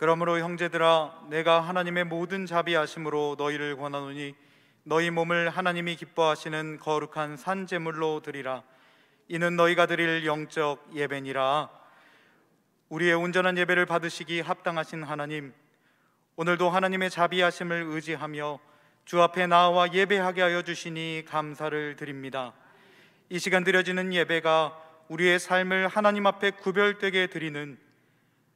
그러므로 형제들아, 내가 하나님의 모든 자비하심으로 너희를 권하노니 너희 몸을 하나님이 기뻐하시는 거룩한 산 제물로 드리라. 이는 너희가 드릴 영적 예배니라. 우리의 온전한 예배를 받으시기 합당하신 하나님, 오늘도 하나님의 자비하심을 의지하며 주 앞에 나와 예배하게 하여 주시니 감사를 드립니다. 이 시간 드려지는 예배가 우리의 삶을 하나님 앞에 구별되게 드리는,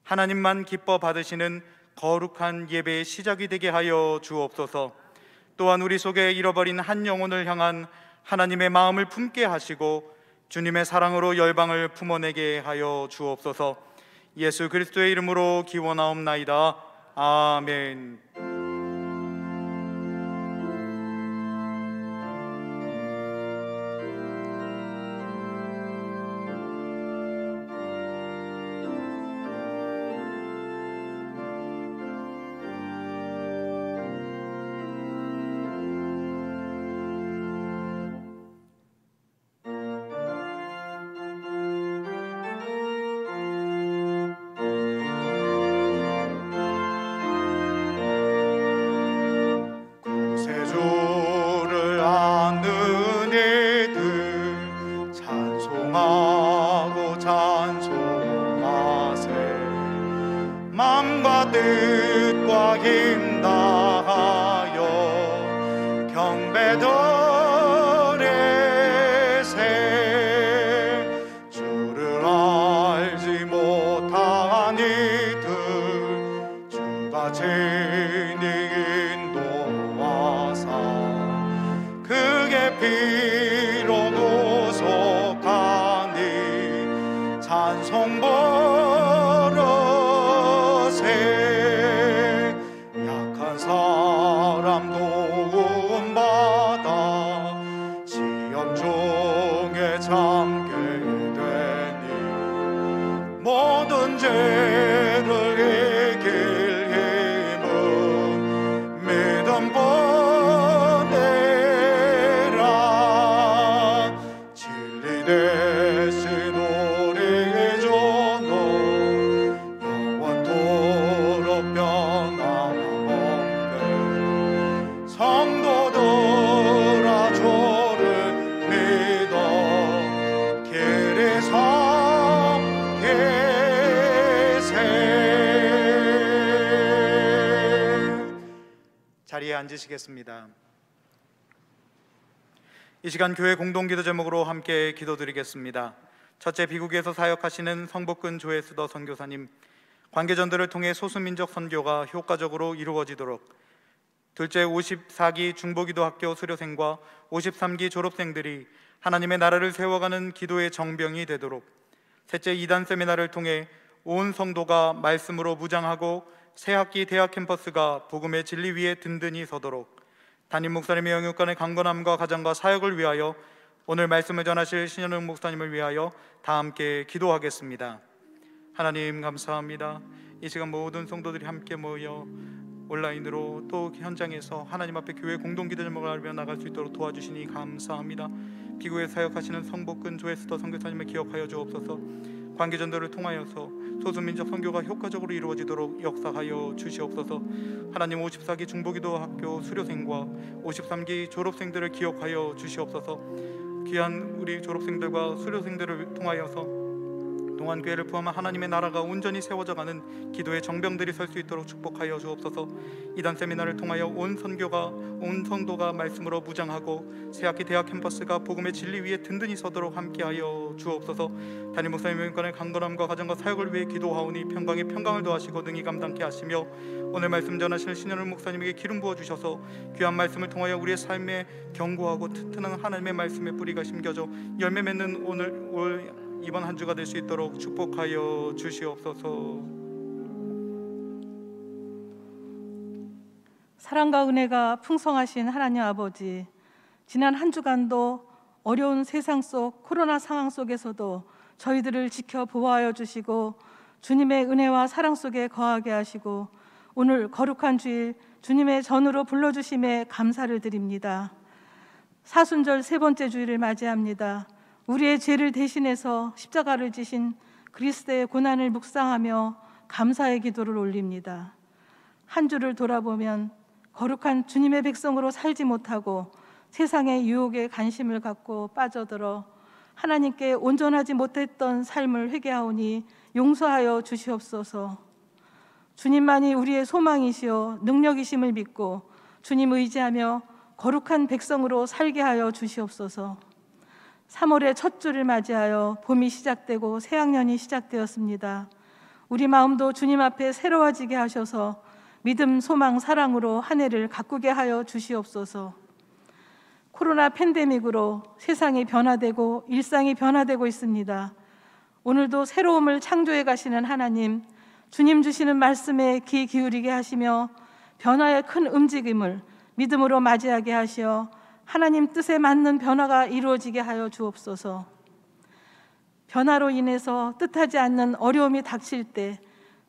하나님만 기뻐 받으시는 거룩한 예배의 시작이 되게 하여 주옵소서. 또한 우리 속에 잃어버린 한 영혼을 향한 하나님의 마음을 품게 하시고 주님의 사랑으로 열방을 품어내게 하여 주옵소서. 예수 그리스도의 이름으로 기원하옵나이다. 아멘. 맘과 뜻과 힘 다하여 경배드레세. 주를 알지 못한 이들 주가 친히 인도하사 그의 피로 구속하니 찬송 사람 도움받아 시험 중에 참게 되니 모든 죄를 이길 힘은 믿음뿐이라. 진리 대신 우리의 전도 영원토록 변함없네. 성도들아 주를 믿어 길이 섬기세. 자리에 앉으시겠습니다. 이 시간 교회 공동기도 제목으로 함께 기도드리겠습니다. 첫째, 비국에서 사역하시는 성복근 조회수더 선교사님, 관계전들을 통해 소수민족 선교가 효과적으로 이루어지도록. 둘째, 54기 중보기도학교 수료생과 53기 졸업생들이 하나님의 나라를 세워가는 기도의 정병이 되도록. 셋째, 2단 세미나를 통해 온 성도가 말씀으로 무장하고 새학기 대학 캠퍼스가 복음의 진리 위에 든든히 서도록. 담임 목사님의 영육간의 강건함과 가정과 사역을 위하여, 오늘 말씀을 전하실 신현웅 목사님을 위하여 다 함께 기도하겠습니다. 하나님 감사합니다. 이 시간 모든 성도들이 함께 모여 온라인으로 또 현장에서 하나님 앞에 교회 공동기도 제목을 알며 나갈 수 있도록 도와주시니 감사합니다. 비구에 사역하시는 성복근 조회수더 선교사님을 기억하여 주옵소서. 관계전도를 통하여서 소수민족 선교가 효과적으로 이루어지도록 역사하여 주시옵소서. 하나님, 54기 중보기도학교 수료생과 53기 졸업생들을 기억하여 주시옵소서. 귀한 우리 졸업생들과 수료생들을 통하여서 동안교회를 포함한 하나님의 나라가 온전히 세워져가는 기도의 정병들이 설 수 있도록 축복하여 주옵소서. 이단 세미나를 통하여 온 성도가 말씀으로 무장하고 새학기 대학 캠퍼스가 복음의 진리 위에 든든히 서도록 함께하여 주옵소서. 담임 목사님의 영육간의 강건함과 가정과 사역을 위해 기도하오니 평강에 평강을 더하시고 능히 감당케 하시며, 오늘 말씀 전하시는 신현우 목사님에게 기름 부어주셔서 귀한 말씀을 통하여 우리의 삶에 견고하고 튼튼한 하나님의 말씀의 뿌리가 심겨져 열매 맺는 올 이번 한 주가 될 수 있도록 축복하여 주시옵소서. 사랑과 은혜가 풍성하신 하나님 아버지, 지난 한 주간도 어려운 세상 속 코로나 상황 속에서도 저희들을 지켜 보호하여 주시고 주님의 은혜와 사랑 속에 거하게 하시고 오늘 거룩한 주일 주님의 전으로 불러주심에 감사를 드립니다. 사순절 세 번째 주일을 맞이합니다. 우리의 죄를 대신해서 십자가를 지신 그리스도의 고난을 묵상하며 감사의 기도를 올립니다. 한 주를 돌아보면 거룩한 주님의 백성으로 살지 못하고 세상의 유혹에 관심을 갖고 빠져들어 하나님께 온전하지 못했던 삶을 회개하오니 용서하여 주시옵소서. 주님만이 우리의 소망이시오 능력이심을 믿고 주님 의지하며 거룩한 백성으로 살게 하여 주시옵소서. 3월의 첫 주를 맞이하여 봄이 시작되고 새학년이 시작되었습니다. 우리 마음도 주님 앞에 새로워지게 하셔서 믿음, 소망, 사랑으로 한 해를 가꾸게 하여 주시옵소서. 코로나 팬데믹으로 세상이 변화되고 일상이 변화되고 있습니다. 오늘도 새로움을 창조해 가시는 하나님, 주님 주시는 말씀에 귀 기울이게 하시며 변화의 큰 움직임을 믿음으로 맞이하게 하시어 하나님 뜻에 맞는 변화가 이루어지게 하여 주옵소서. 변화로 인해서 뜻하지 않는 어려움이 닥칠 때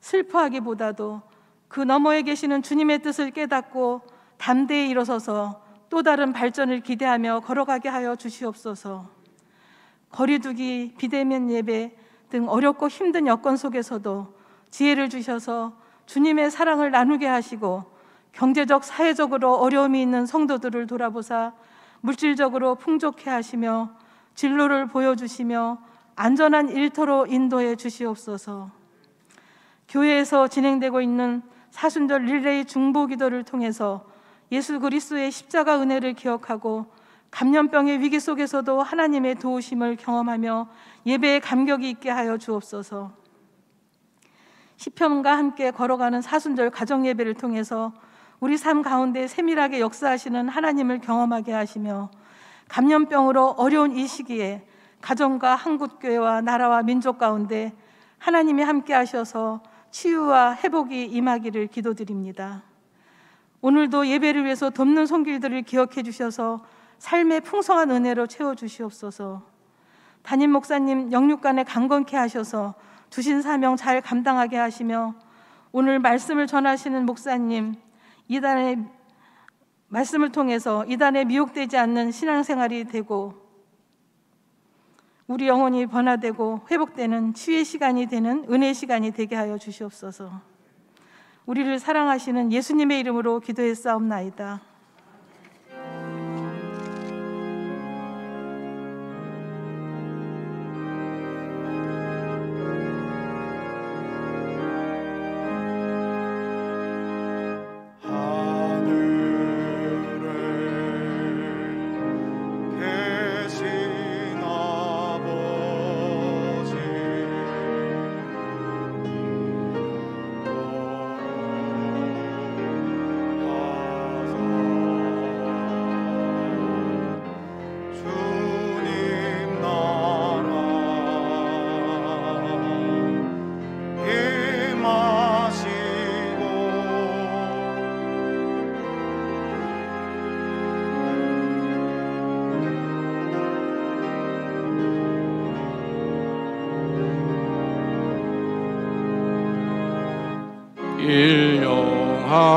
슬퍼하기보다도 그 너머에 계시는 주님의 뜻을 깨닫고 담대히 일어서서 또 다른 발전을 기대하며 걸어가게 하여 주시옵소서. 거리두기, 비대면 예배 등 어렵고 힘든 여건 속에서도 지혜를 주셔서 주님의 사랑을 나누게 하시고 경제적, 사회적으로 어려움이 있는 성도들을 돌아보사 물질적으로 풍족해 하시며 진로를 보여주시며 안전한 일터로 인도해 주시옵소서. 교회에서 진행되고 있는 사순절 릴레이 중보 기도를 통해서 예수 그리스도의 십자가 은혜를 기억하고 감염병의 위기 속에서도 하나님의 도우심을 경험하며 예배에 감격이 있게 하여 주옵소서. 시편과 함께 걸어가는 사순절 가정 예배를 통해서 우리 삶 가운데 세밀하게 역사하시는 하나님을 경험하게 하시며 감염병으로 어려운 이 시기에 가정과 한국교회와 나라와 민족 가운데 하나님이 함께 하셔서 치유와 회복이 임하기를 기도드립니다. 오늘도 예배를 위해서 돕는 손길들을 기억해 주셔서 삶의 풍성한 은혜로 채워주시옵소서. 담임 목사님 영육간에 강건케 하셔서 주신 사명 잘 감당하게 하시며 오늘 말씀을 전하시는 목사님, 이단의 말씀을 통해서 이단에 미혹되지 않는 신앙생활이 되고 우리 영혼이 변화되고 회복되는 치유의 시간이 되는 은혜의 시간이 되게 하여 주시옵소서. 우리를 사랑하시는 예수님의 이름으로 기도했사옵나이다.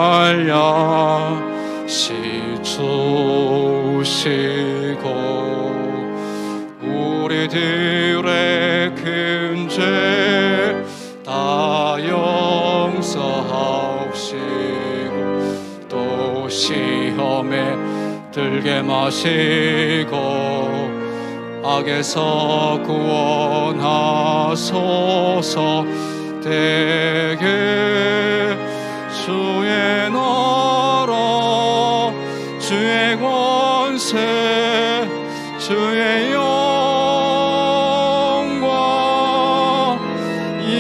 일용하여 시추시고 우리들의 큰 죄 다 용서하옵시고 또 시험에 들게 마시고 악에서 구원하소서. 대개 주의 나라 주의 권세 주의 영광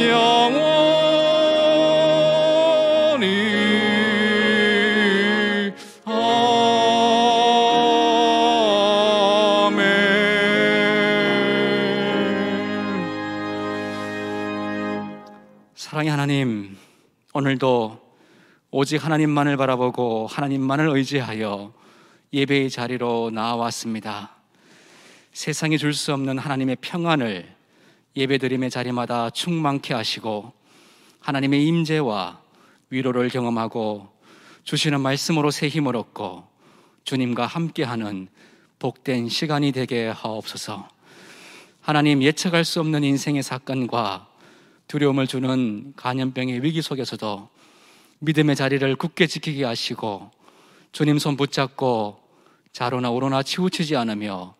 영원히 아멘. 사랑의 하나님, 오늘도 오직 하나님만을 바라보고 하나님만을 의지하여 예배의 자리로 나와왔습니다. 세상이 줄 수 없는 하나님의 평안을 예배드림의 자리마다 충만케 하시고 하나님의 임재와 위로를 경험하고 주시는 말씀으로 새 힘을 얻고 주님과 함께하는 복된 시간이 되게 하옵소서. 하나님, 예측할 수 없는 인생의 사건과 두려움을 주는 간염병의 위기 속에서도 믿음의 자리를 굳게 지키게 하시고 주님 손 붙잡고 좌로나 우로나 치우치지 않으며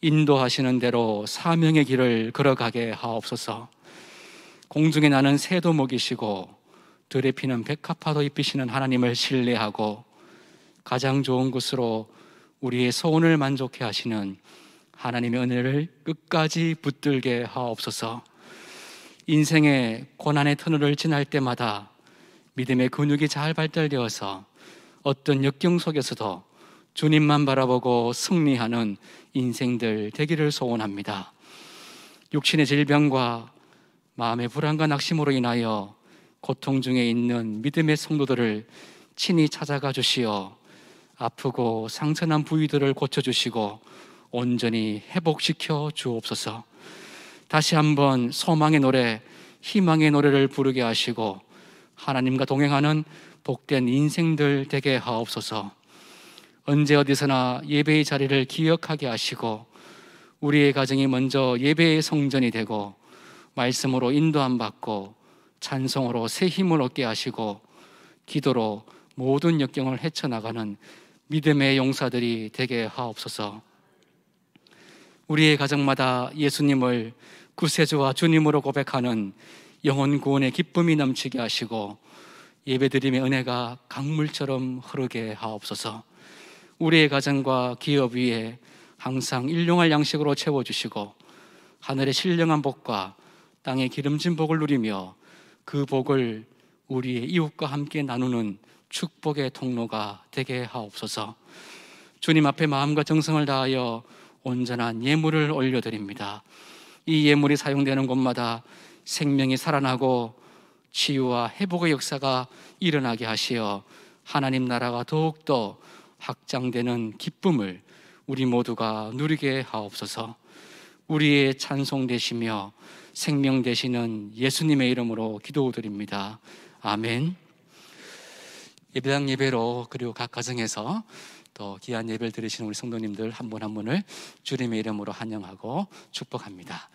인도하시는 대로 사명의 길을 걸어가게 하옵소서. 공중에 나는 새도 먹이시고 들에 피는 백합화도 입히시는 하나님을 신뢰하고 가장 좋은 것으로 우리의 소원을 만족해 하시는 하나님의 은혜를 끝까지 붙들게 하옵소서. 인생의 고난의 터널을 지날 때마다 믿음의 근육이 잘 발달되어서 어떤 역경 속에서도 주님만 바라보고 승리하는 인생들 되기를 소원합니다. 육신의 질병과 마음의 불안과 낙심으로 인하여 고통 중에 있는 믿음의 성도들을 친히 찾아가 주시어 아프고 상처난 부위들을 고쳐주시고 온전히 회복시켜 주옵소서. 다시 한번 소망의 노래, 희망의 노래를 부르게 하시고 하나님과 동행하는 복된 인생들 되게 하옵소서. 언제 어디서나 예배의 자리를 기억하게 하시고 우리의 가정이 먼저 예배의 성전이 되고 말씀으로 인도함 받고 찬송으로 새 힘을 얻게 하시고 기도로 모든 역경을 헤쳐나가는 믿음의 용사들이 되게 하옵소서. 우리의 가정마다 예수님을 구세주와 주님으로 고백하는 영혼 구원의 기쁨이 넘치게 하시고 예배드림의 은혜가 강물처럼 흐르게 하옵소서. 우리의 가정과 기업 위에 항상 일용할 양식으로 채워주시고 하늘의 신령한 복과 땅의 기름진 복을 누리며 그 복을 우리의 이웃과 함께 나누는 축복의 통로가 되게 하옵소서. 주님 앞에 마음과 정성을 다하여 온전한 예물을 올려드립니다. 이 예물이 사용되는 곳마다 생명이 살아나고 치유와 회복의 역사가 일어나게 하시어 하나님 나라가 더욱더 확장되는 기쁨을 우리 모두가 누리게 하옵소서. 우리의 찬송 되시며 생명 되시는 예수님의 이름으로 기도드립니다. 아멘. 예배당 예배로 그리고 각 가정에서 또 귀한 예배를 드리시는 우리 성도님들 한 분 한 분을 주님의 이름으로 환영하고 축복합니다.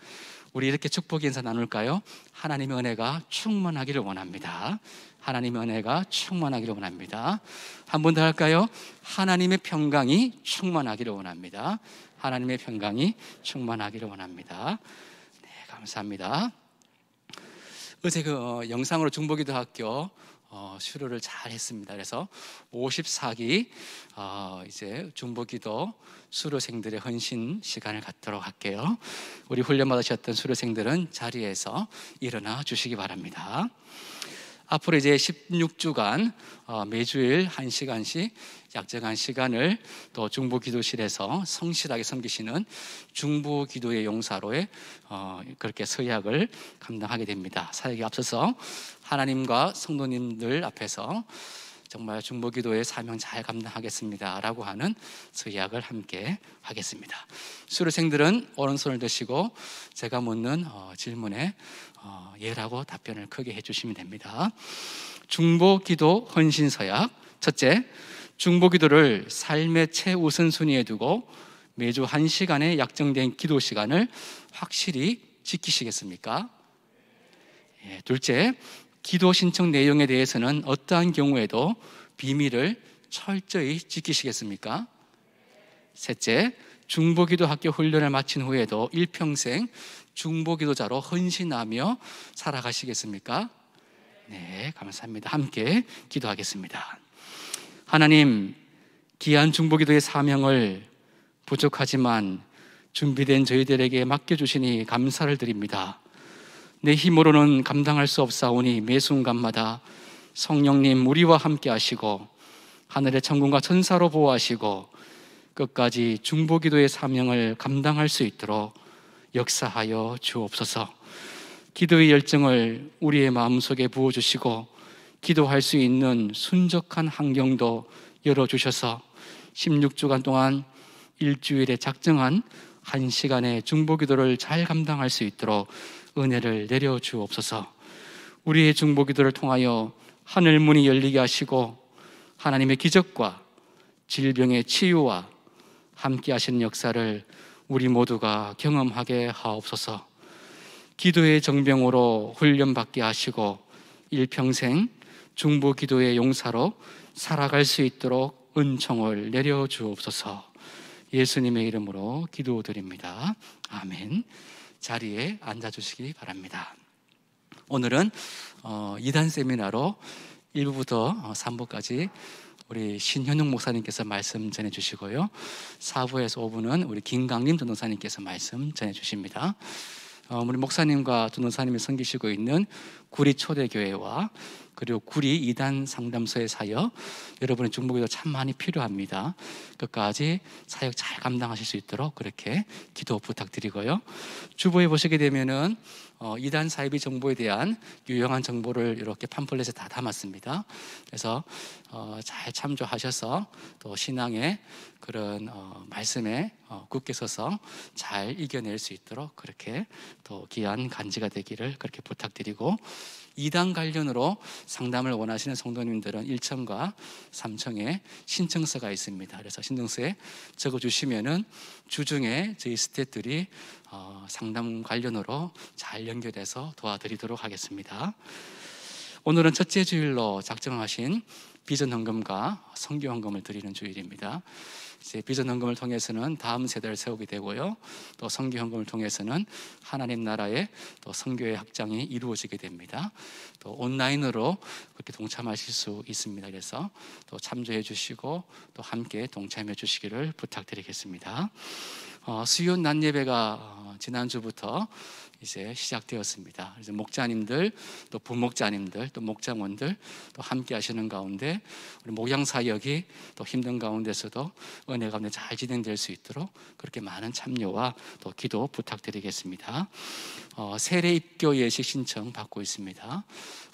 우리 이렇게 축복 인사 나눌까요? 하나님의 은혜가 충만하기를 원합니다. 하나님의 은혜가 충만하기를 원합니다. 한 번 더 할까요? 하나님의 평강이 충만하기를 원합니다. 하나님의 평강이 충만하기를 원합니다. 네, 감사합니다. 어제 영상으로 중보기도학교 수료를 잘 했습니다. 그래서 54기 이제 중보기도 수료생들의 헌신 시간을 갖도록 할게요. 우리 훈련 받으셨던 수료생들은 자리에서 일어나 주시기 바랍니다. 앞으로 이제 16주간 매주일 1시간씩 약정한 시간을 또 중보기도실에서 성실하게 섬기시는 중보기도의 용사로의 그렇게 서약을 감당하게 됩니다. 사역에 앞서서 하나님과 성도님들 앞에서 정말 중보기도의 사명 잘 감당하겠습니다 라고 하는 서약을 함께 하겠습니다. 수료생들은 오른손을 드시고 제가 묻는 질문에 예라고 답변을 크게 해주시면 됩니다. 중보기도 헌신서약. 첫째, 중보기도를 삶의 최우선순위에 두고 매주 1시간의 약정된 기도 시간을 확실히 지키시겠습니까? 둘째, 기도 신청 내용에 대해서는 어떠한 경우에도 비밀을 철저히 지키시겠습니까? 셋째, 중보기도 학교 훈련을 마친 후에도 일평생 중보기도자로 헌신하며 살아가시겠습니까? 네, 감사합니다. 함께 기도하겠습니다. 하나님, 귀한 중보기도의 사명을 부족하지만 준비된 저희들에게 맡겨주시니 감사를 드립니다. 내 힘으로는 감당할 수 없사오니 매 순간마다 성령님 우리와 함께 하시고 하늘의 천군과 천사로 보호하시고 끝까지 중보기도의 사명을 감당할 수 있도록 역사하여 주옵소서. 기도의 열정을 우리의 마음속에 부어주시고 기도할 수 있는 순적한 환경도 열어주셔서 16주간 동안 일주일에 작정한 1시간의 중보기도를 잘 감당할 수 있도록 은혜를 내려주옵소서. 우리의 중보기도를 통하여 하늘문이 열리게 하시고 하나님의 기적과 질병의 치유와 함께 하시는 역사를 우리 모두가 경험하게 하옵소서. 기도의 정병으로 훈련받게 하시고 일평생 중보 기도의 용사로 살아갈 수 있도록 은총을 내려주옵소서. 예수님의 이름으로 기도드립니다. 아멘. 자리에 앉아주시기 바랍니다. 오늘은 2단 세미나로 1부부터 3부까지 우리 신현웅 목사님께서 말씀 전해주시고요, 4부에서 5부는 우리 김강림 전도사님께서 말씀 전해주십니다. 우리 목사님과 전도사님이 섬기시고 있는 구리 초대교회와 그리고 구리 2단 상담소의 사역, 여러분의 중보기도 참 많이 필요합니다. 끝까지 사역 잘 감당하실 수 있도록 그렇게 기도 부탁드리고요, 주보에 보시게 되면은 2단 사이비 정보에 대한 유용한 정보를 이렇게 팜플렛에 다 담았습니다. 그래서 잘 참조하셔서 또 신앙의 그런 말씀에 굳게 서서 잘 이겨낼 수 있도록 그렇게 또 귀한 간지가 되기를 그렇게 부탁드리고, 2단 관련으로 상담을 원하시는 성도님들은 1청과 3청에 신청서가 있습니다. 그래서 신청서에 적어주시면은 주중에 저희 스태프들이 상담 관련으로 잘 연결해서 도와드리도록 하겠습니다. 오늘은 첫째 주일로 작정하신 비전 헌금과 선교 헌금을 드리는 주일입니다. 이제 비전 헌금을 통해서는 다음 세대를 세우게 되고요, 또 선교 헌금을 통해서는 하나님 나라의 또 선교의 확장이 이루어지게 됩니다. 또 온라인으로 그렇게 동참하실 수 있습니다. 그래서 또 참조해 주시고 또 함께 동참해 주시기를 부탁드리겠습니다. 수요 낮 예배가 지난주부터 이제 시작되었습니다. 그래서 목자님들, 또 부목자님들, 또 목장원들 또 함께 하시는 가운데 우리 목양 사역이 또 힘든 가운데서도 은혜 가운데 잘 진행될 수 있도록 그렇게 많은 참여와 또 기도 부탁드리겠습니다. 세례 입교 예식 신청 받고 있습니다.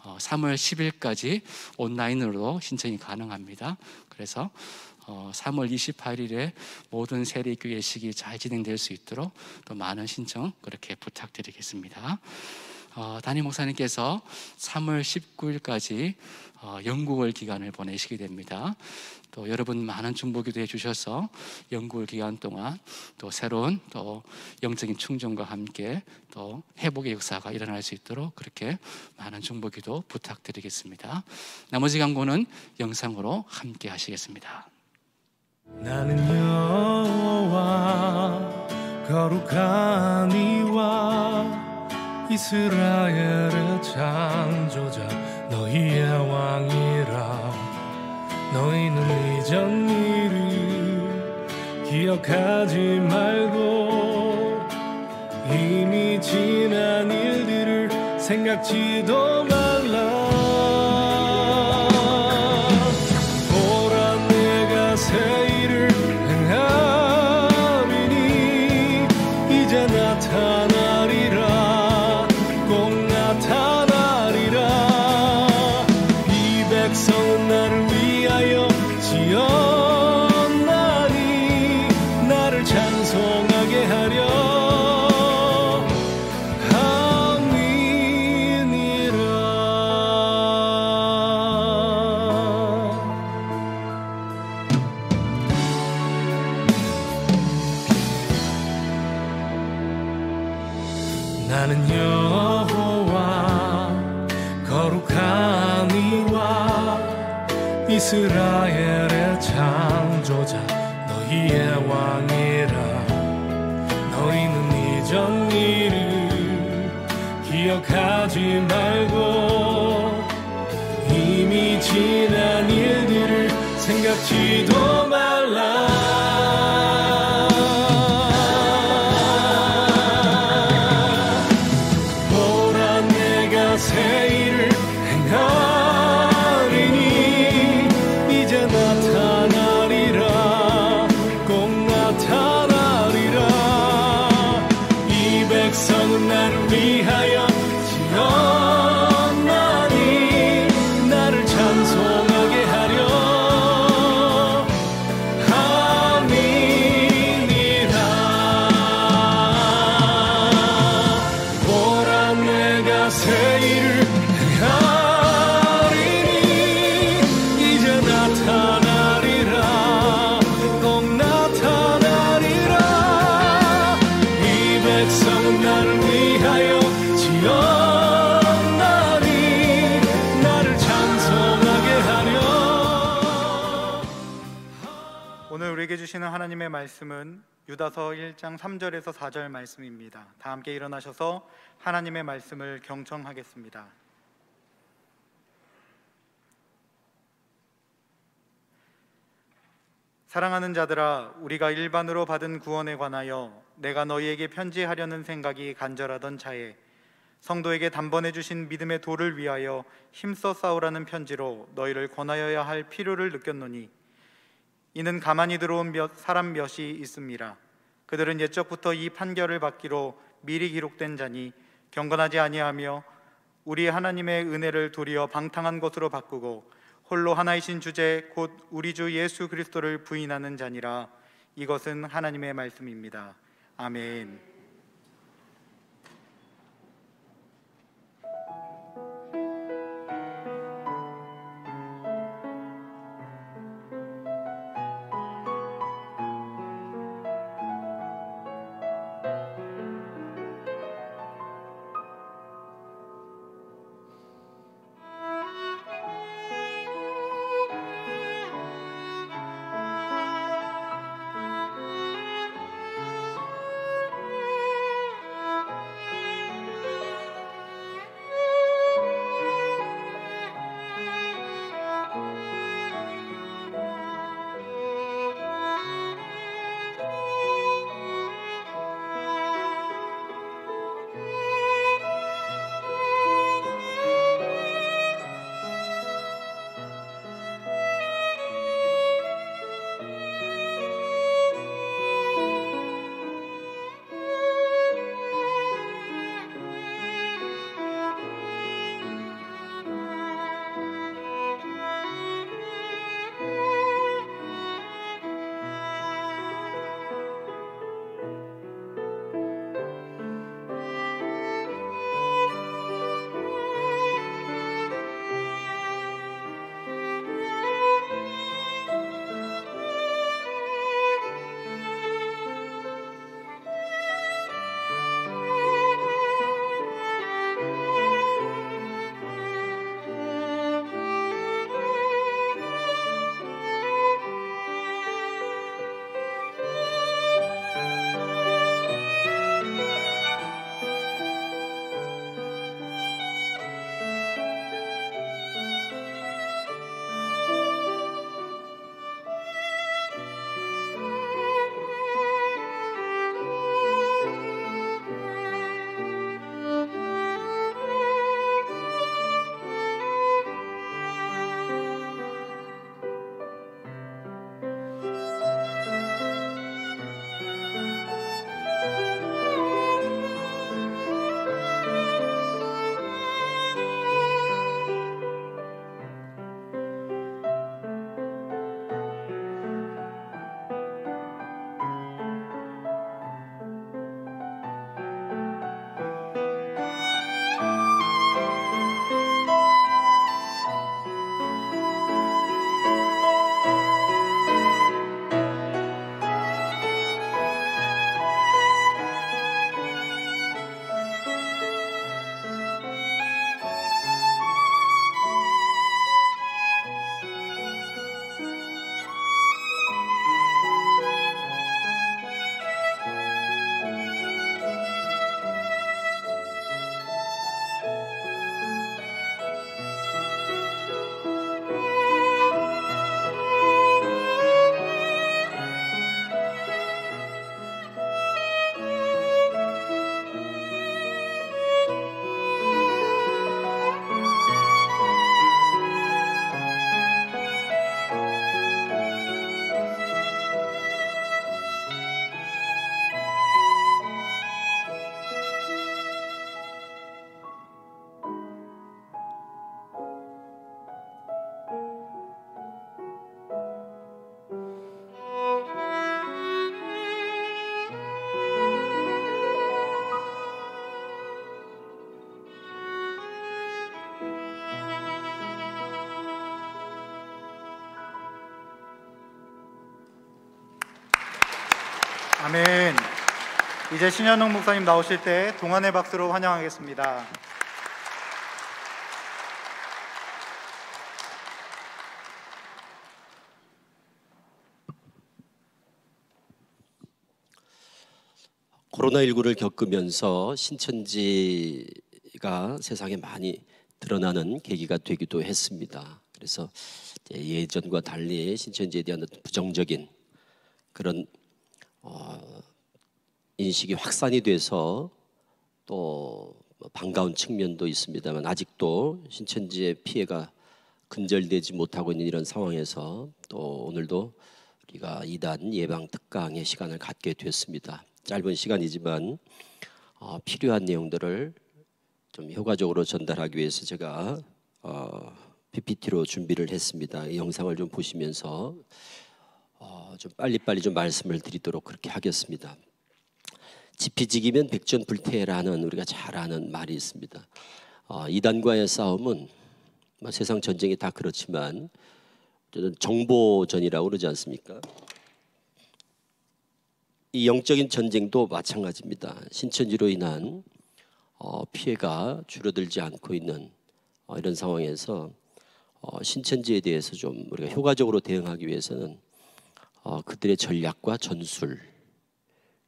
3월 10일까지 온라인으로 신청이 가능합니다. 그래서 3월 28일에 모든 세례입교 예식이 잘 진행될 수 있도록 또 많은 신청 그렇게 부탁드리겠습니다. 담임 목사님께서 3월 19일까지 영국월 기간을 보내시게 됩니다. 또 여러분 많은 중보기도 해주셔서 영국월 기간 동안 또 새로운 또 영적인 충전과 함께 또 회복의 역사가 일어날 수 있도록 그렇게 많은 중보기도 부탁드리겠습니다. 나머지 강구는 영상으로 함께 하시겠습니다. 나는 여호와 거룩한 이와 이스라엘의 창조자 너희의 왕이라. 너희는 이전 일을 기억하지 말고 이미 지난 일들을 생각지도 말라. 나타나리라. 꼭 나타나리라. 이 백성은 나를 위하여 지었나니 나를 찬송하게 하려 함이니라. 나는 여호와 거룩한 이와 이스라엘의 창조자 너희의 왕이라. 너희는 이전 일을 기억하지 말고 이미 지난 일들을 생각지도 말라. 새 일을 행하리니 이제 나타나리라. 꼭 우리에게 주시는 하나님의 말씀은 유다서 1장 3절에서 4절 말씀입니다. 다 함께 일어나셔서 하나님의 말씀을 경청하겠습니다. 사랑하는 자들아, 우리가 일반으로 받은 구원에 관하여 내가 너희에게 편지하려는 생각이 간절하던 차에 성도에게 단번에 주신 믿음의 도를 위하여 힘써 싸우라는 편지로 너희를 권하여야 할 필요를 느꼈노니, 이는 가만히 들어온 사람 몇이 있음이라. 그들은 옛적부터 이 판결을 받기로 미리 기록된 자니 경건하지 아니하며 우리 하나님의 은혜를 도리어 방탕한 것으로 바꾸고 홀로 하나이신 주제 곧 우리 주 예수 그리스도를 부인하는 자니라. 이것은 하나님의 말씀입니다. 아멘. 아멘. 이제 신현웅 목사님 나오실 때 동안의 박수로 환영하겠습니다. 코로나19를 겪으면서 신천지가 세상에 많이 드러나는 계기가 되기도 했습니다. 그래서 예전과 달리 신천지에 대한 부정적인 그런 인식이 확산이 돼서 또 반가운 측면도 있습니다만, 아직도 신천지의 피해가 근절되지 못하고 있는 이런 상황에서 또 오늘도 우리가 2단 예방 특강의 시간을 갖게 됐습니다. 짧은 시간이지만 필요한 내용들을 좀 효과적으로 전달하기 위해서 제가 PPT로 준비를 했습니다. 이 영상을 좀 보시면서 좀 빨리빨리 좀 말씀을 드리도록 그렇게 하겠습니다. 지피지기면 백전불태라는 우리가 잘 아는 말이 있습니다. 이단과의 싸움은 세상 전쟁이 다 그렇지만 정보전이라고 그러지 않습니까? 이 영적인 전쟁도 마찬가지입니다. 신천지로 인한 피해가 줄어들지 않고 있는 이런 상황에서 신천지에 대해서 좀 우리가 효과적으로 대응하기 위해서는 그들의 전략과 전술,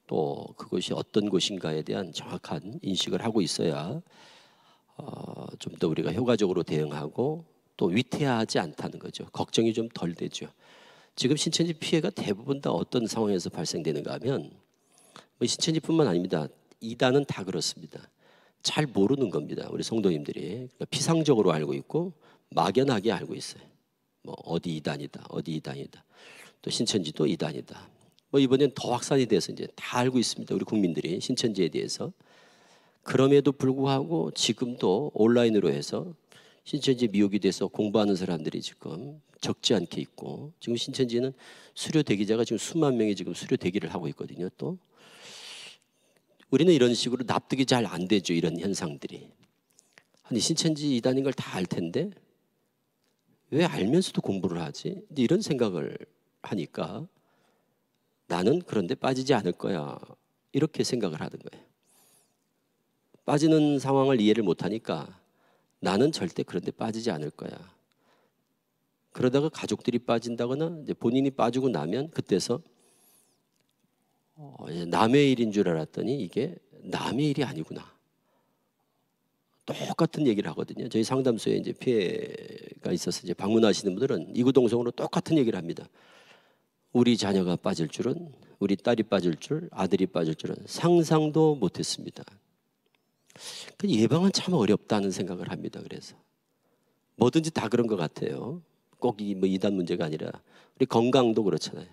또 그것이 어떤 곳인가에 대한 정확한 인식을 하고 있어야 좀 더 우리가 효과적으로 대응하고 또 위태하지 않다는 거죠. 걱정이 좀 덜 되죠. 지금 신천지 피해가 대부분 다 어떤 상황에서 발생되는가 하면 신천지뿐만 아닙니다. 이단은 다 그렇습니다. 잘 모르는 겁니다. 우리 성도님들이 그러니까 피상적으로 알고 있고 막연하게 알고 있어요. 어디 이단이다, 어디 이단이다. 또 신천지도 이단이다. 이번엔 더 확산이 돼서 이제 다 알고 있습니다. 우리 국민들이 신천지에 대해서. 그럼에도 불구하고 지금도 온라인으로 해서 신천지 미혹이 돼서 공부하는 사람들이 지금 적지 않게 있고, 지금 신천지는 수료 대기자가 지금 수만 명이 지금 수료 대기를 하고 있거든요. 또 우리는 이런 식으로 납득이 잘 안 되죠. 이런 현상들이. 아니 신천지 이단인 걸 다 알 텐데 왜 알면서도 공부를 하지? 이런 생각을 하니까 나는 그런데 빠지지 않을 거야, 이렇게 생각을 하는 거예요. 빠지는 상황을 이해를 못하니까 나는 절대 그런데 빠지지 않을 거야. 그러다가 가족들이 빠진다거나 이제 본인이 빠지고 나면 그때서 남의 일인 줄 알았더니 이게 남의 일이 아니구나. 똑같은 얘기를 하거든요. 저희 상담소에 이제 피해가 있어서 이제 방문하시는 분들은 이구동성으로 똑같은 얘기를 합니다. 우리 자녀가 빠질 줄은, 우리 딸이 빠질 줄, 아들이 빠질 줄은 상상도 못했습니다. 예방은 참 어렵다는 생각을 합니다. 그래서 뭐든지 다 그런 것 같아요. 꼭 이단 문제가 아니라 우리 건강도 그렇잖아요.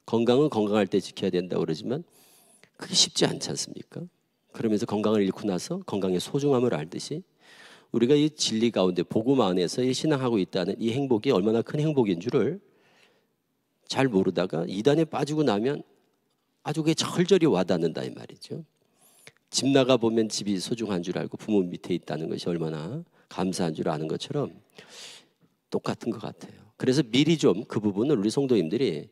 건강은 건강할 때 지켜야 된다고 그러지만 그게 쉽지 않지 않습니까? 그러면서 건강을 잃고 나서 건강의 소중함을 알듯이 우리가 이 진리 가운데 복음 안에서 이 신앙하고 있다는 이 행복이 얼마나 큰 행복인 줄을 잘 모르다가 이단에 빠지고 나면 아주 그게 절절히 와닿는다 이 말이죠. 집 나가 보면 집이 소중한 줄 알고 부모 밑에 있다는 것이 얼마나 감사한 줄 아는 것처럼 똑같은 것 같아요. 그래서 미리 좀 그 부분을 우리 성도님들이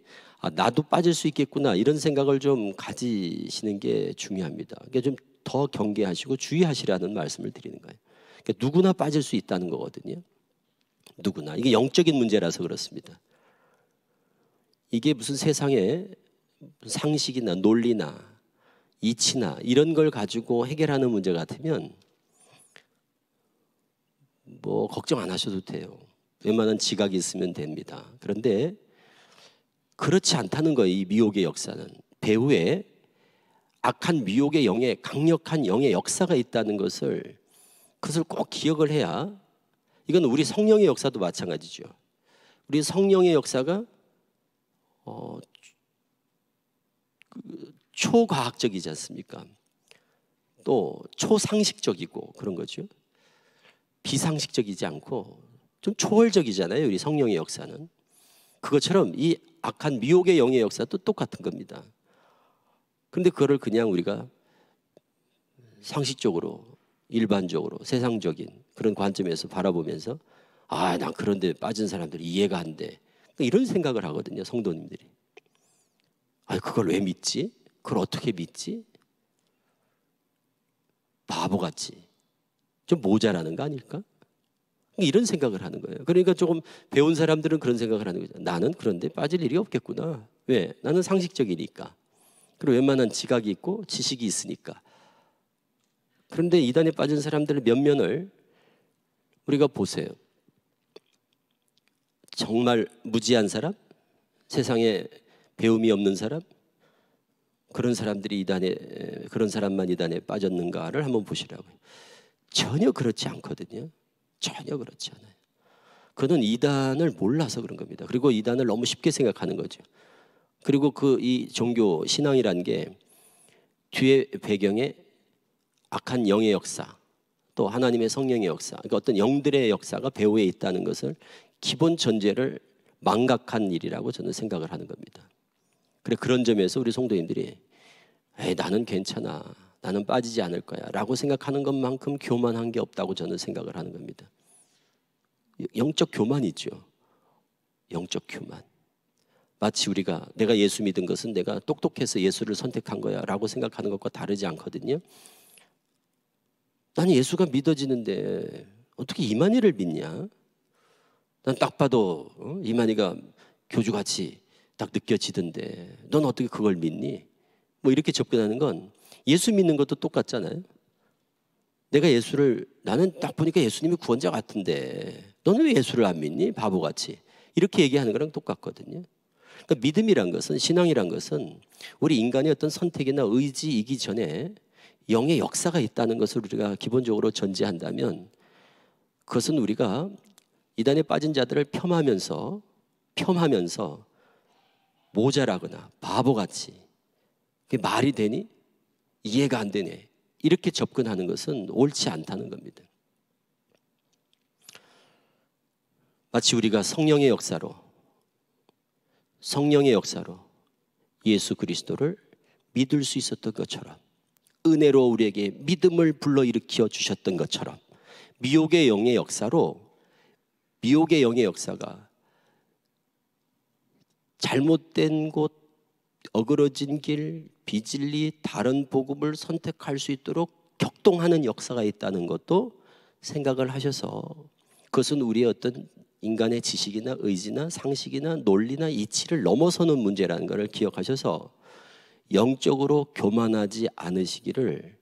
나도 빠질 수 있겠구나 이런 생각을 좀 가지시는 게 중요합니다. 그러니까 좀 더 경계하시고 주의하시라는 말씀을 드리는 거예요. 그러니까 누구나 빠질 수 있다는 거거든요. 누구나. 이게 영적인 문제라서 그렇습니다. 이게 무슨 세상에 상식이나 논리나 이치나 이런 걸 가지고 해결하는 문제 같으면 걱정 안 하셔도 돼요. 웬만한 지각이 있으면 됩니다. 그런데 그렇지 않다는 거예요. 이 미혹의 역사는 배후에 악한 미혹의 영에 강력한 영의 역사가 있다는 것을, 그것을 꼭 기억을 해야. 이건 우리 성령의 역사도 마찬가지죠. 우리 성령의 역사가 초과학적이지 않습니까? 또 초상식적이고 그런 거죠. 비상식적이지 않고 좀 초월적이잖아요. 우리 성령의 역사는. 그것처럼 이 악한 미혹의 영의 역사도 똑같은 겁니다. 그런데 그거를 그냥 우리가 상식적으로, 일반적으로, 세상적인 그런 관점에서 바라보면서 난 그런데 빠진 사람들이 이해가 안 돼. 이런 생각을 하거든요. 성도님들이. 그걸 왜 믿지? 그걸 어떻게 믿지? 바보같이. 좀 모자라는 거 아닐까? 이런 생각을 하는 거예요. 그러니까 조금 배운 사람들은 그런 생각을 하는 거죠. 나는 그런데 빠질 일이 없겠구나. 왜? 나는 상식적이니까. 그리고 웬만한 지각이 있고 지식이 있으니까. 그런데 이단에 빠진 사람들의 면면을 우리가 보세요. 정말 무지한 사람, 세상에 배움이 없는 사람, 그런 사람들이 이단에, 그런 사람만 이단에 빠졌는가를 한번 보시라고요. 전혀 그렇지 않거든요. 전혀 그렇지 않아요. 그는 이단을 몰라서 그런 겁니다. 그리고 이단을 너무 쉽게 생각하는 거죠. 그리고 이 종교 신앙이라는 게 뒤에 배경에 악한 영의 역사, 또 하나님의 성령의 역사, 그러니까 어떤 영들의 역사가 배후에 있다는 것을 기본 전제를 망각한 일이라고 저는 생각을 하는 겁니다. 그래, 그런 점에서 우리 성도님들이 나는 괜찮아, 나는 빠지지 않을 거야 라고 생각하는 것만큼 교만한 게 없다고 저는 생각을 하는 겁니다. 영적 교만이죠. 영적 교만. 마치 우리가 내가 예수 믿은 것은 내가 똑똑해서 예수를 선택한 거야 라고 생각하는 것과 다르지 않거든요. 나는 예수가 믿어지는데 어떻게 이만희를 믿냐? 난 딱 봐도 이만희가 교주같이 딱 느껴지던데 넌 어떻게 그걸 믿니? 뭐 이렇게 접근하는 건 예수 믿는 것도 똑같잖아요. 내가 예수를, 나는 딱 보니까 예수님이 구원자 같은데 너는 왜 예수를 안 믿니? 바보같이. 이렇게 얘기하는 거랑 똑같거든요. 그러니까 믿음이란 것은, 신앙이란 것은 우리 인간의 어떤 선택이나 의지이기 전에 영의 역사가 있다는 것을 우리가 기본적으로 전제한다면, 그것은 우리가 이단에 빠진 자들을 폄하면서 모자라거나 바보같이 그게 말이 되니? 이해가 안 되네, 이렇게 접근하는 것은 옳지 않다는 겁니다. 마치 우리가 성령의 역사로 예수 그리스도를 믿을 수 있었던 것처럼, 은혜로 우리에게 믿음을 불러일으켜 주셨던 것처럼, 미혹의 영의 역사가 잘못된 곳, 어그러진 길, 비진리, 다른 복음을 선택할 수 있도록 격동하는 역사가 있다는 것도 생각을 하셔서, 그것은 우리의 어떤 인간의 지식이나 의지나 상식이나 논리나 이치를 넘어서는 문제라는 것을 기억하셔서 영적으로 교만하지 않으시기를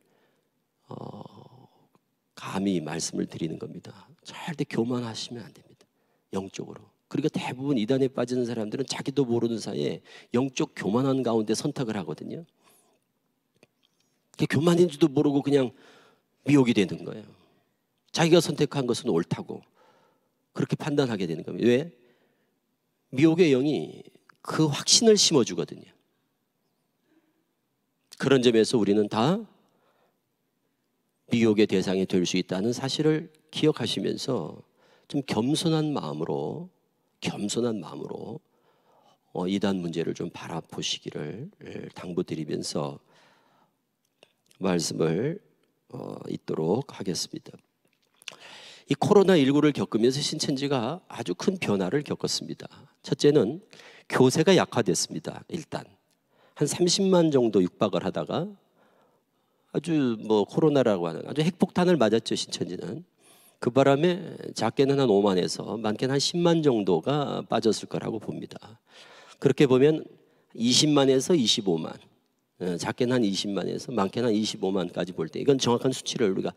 감히 말씀을 드리는 겁니다. 절대 교만하시면 안 됩니다. 영적으로. 그러니까 대부분 이단에 빠지는 사람들은 자기도 모르는 사이에 영적 교만한 가운데 선택을 하거든요. 그게 교만인지도 모르고 그냥 미혹이 되는 거예요. 자기가 선택한 것은 옳다고 그렇게 판단하게 되는 겁니다. 왜? 미혹의 영이 그 확신을 심어주거든요. 그런 점에서 우리는 다 미혹의 대상이 될 수 있다는 사실을 기억하시면서 좀 겸손한 마음으로 이단 문제를 좀 바라보시기를 당부드리면서 말씀을 잇도록 하겠습니다. 이 코로나19를 겪으면서 신천지가 아주 큰 변화를 겪었습니다. 첫째는 교세가 약화됐습니다. 일단 한 30만 정도 육박을 하다가 아주 코로나라고 하는 아주 핵폭탄을 맞았죠, 신천지는. 그 바람에 작게는 한 5만에서 많게는 한 10만 정도가 빠졌을 거라고 봅니다. 그렇게 보면 20만에서 25만, 작게는 한 20만에서 많게는 한 25만까지 볼 때, 이건 정확한 수치를 우리가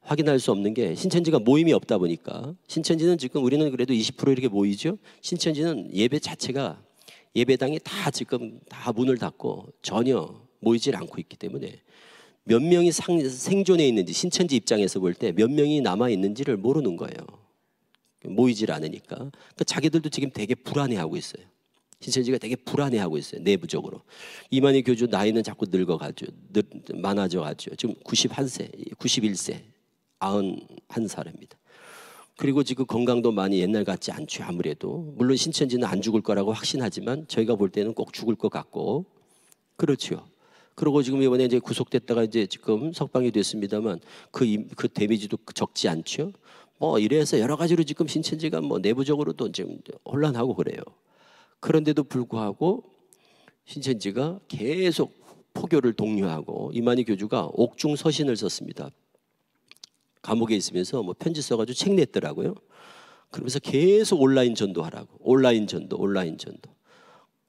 확인할 수 없는 게, 신천지가 모임이 없다 보니까, 신천지는 지금 우리는 그래도 20% 이렇게 모이죠. 신천지는 예배 자체가, 예배당이 다 지금 다 문을 닫고 전혀 모이질 않고 있기 때문에 몇 명이 생존해 있는지, 신천지 입장에서 볼 때 몇 명이 남아 있는지를 모르는 거예요. 모이질 않으니까. 그러니까 자기들도 지금 되게 불안해하고 있어요. 신천지가 되게 불안해하고 있어요, 내부적으로. 이만희 교주 나이는 자꾸 많아져가지고 지금 91세 91살입니다. 그리고 지금 건강도 많이 옛날 같지 않죠. 아무래도 물론 신천지는 안 죽을 거라고 확신하지만 저희가 볼 때는 꼭 죽을 것 같고, 그렇죠. 그리고 지금 이번에 이제 구속됐다가 이제 지금 석방이 됐습니다만 그 데미지도 적지 않죠. 이래서 여러 가지로 지금 신천지가 내부적으로도 지금 혼란하고 그래요. 그런데도 불구하고 신천지가 계속 포교를 독려하고, 이만희 교주가 옥중 서신을 썼습니다. 감옥에 있으면서 편지 써가지고 책 냈더라고요. 그러면서 계속 온라인 전도하라고. 온라인 전도.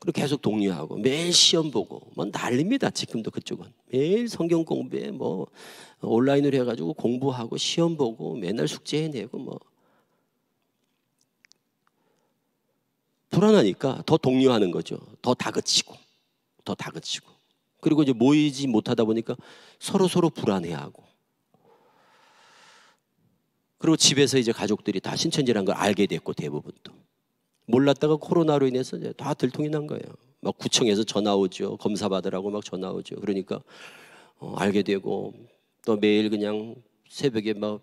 그리고 계속 독려하고 매일 시험 보고 뭐 난립니다. 지금도 그쪽은 매일 성경 공부에 뭐 온라인으로 해가지고 공부하고 시험 보고 맨날 숙제해내고 뭐 불안하니까 더 독려하는 거죠. 더 다그치고 그리고 이제 모이지 못하다 보니까 서로 불안해하고 그리고 집에서 이제 가족들이 다 신천지라는 걸 알게 됐고 대부분 또 몰랐다가 코로나로 인해서 이제 다 들통이 난 거예요. 막 구청에서 전화 오죠. 검사 받으라고 막 전화 오죠. 그러니까 알게 되고 또 매일 그냥 새벽에 막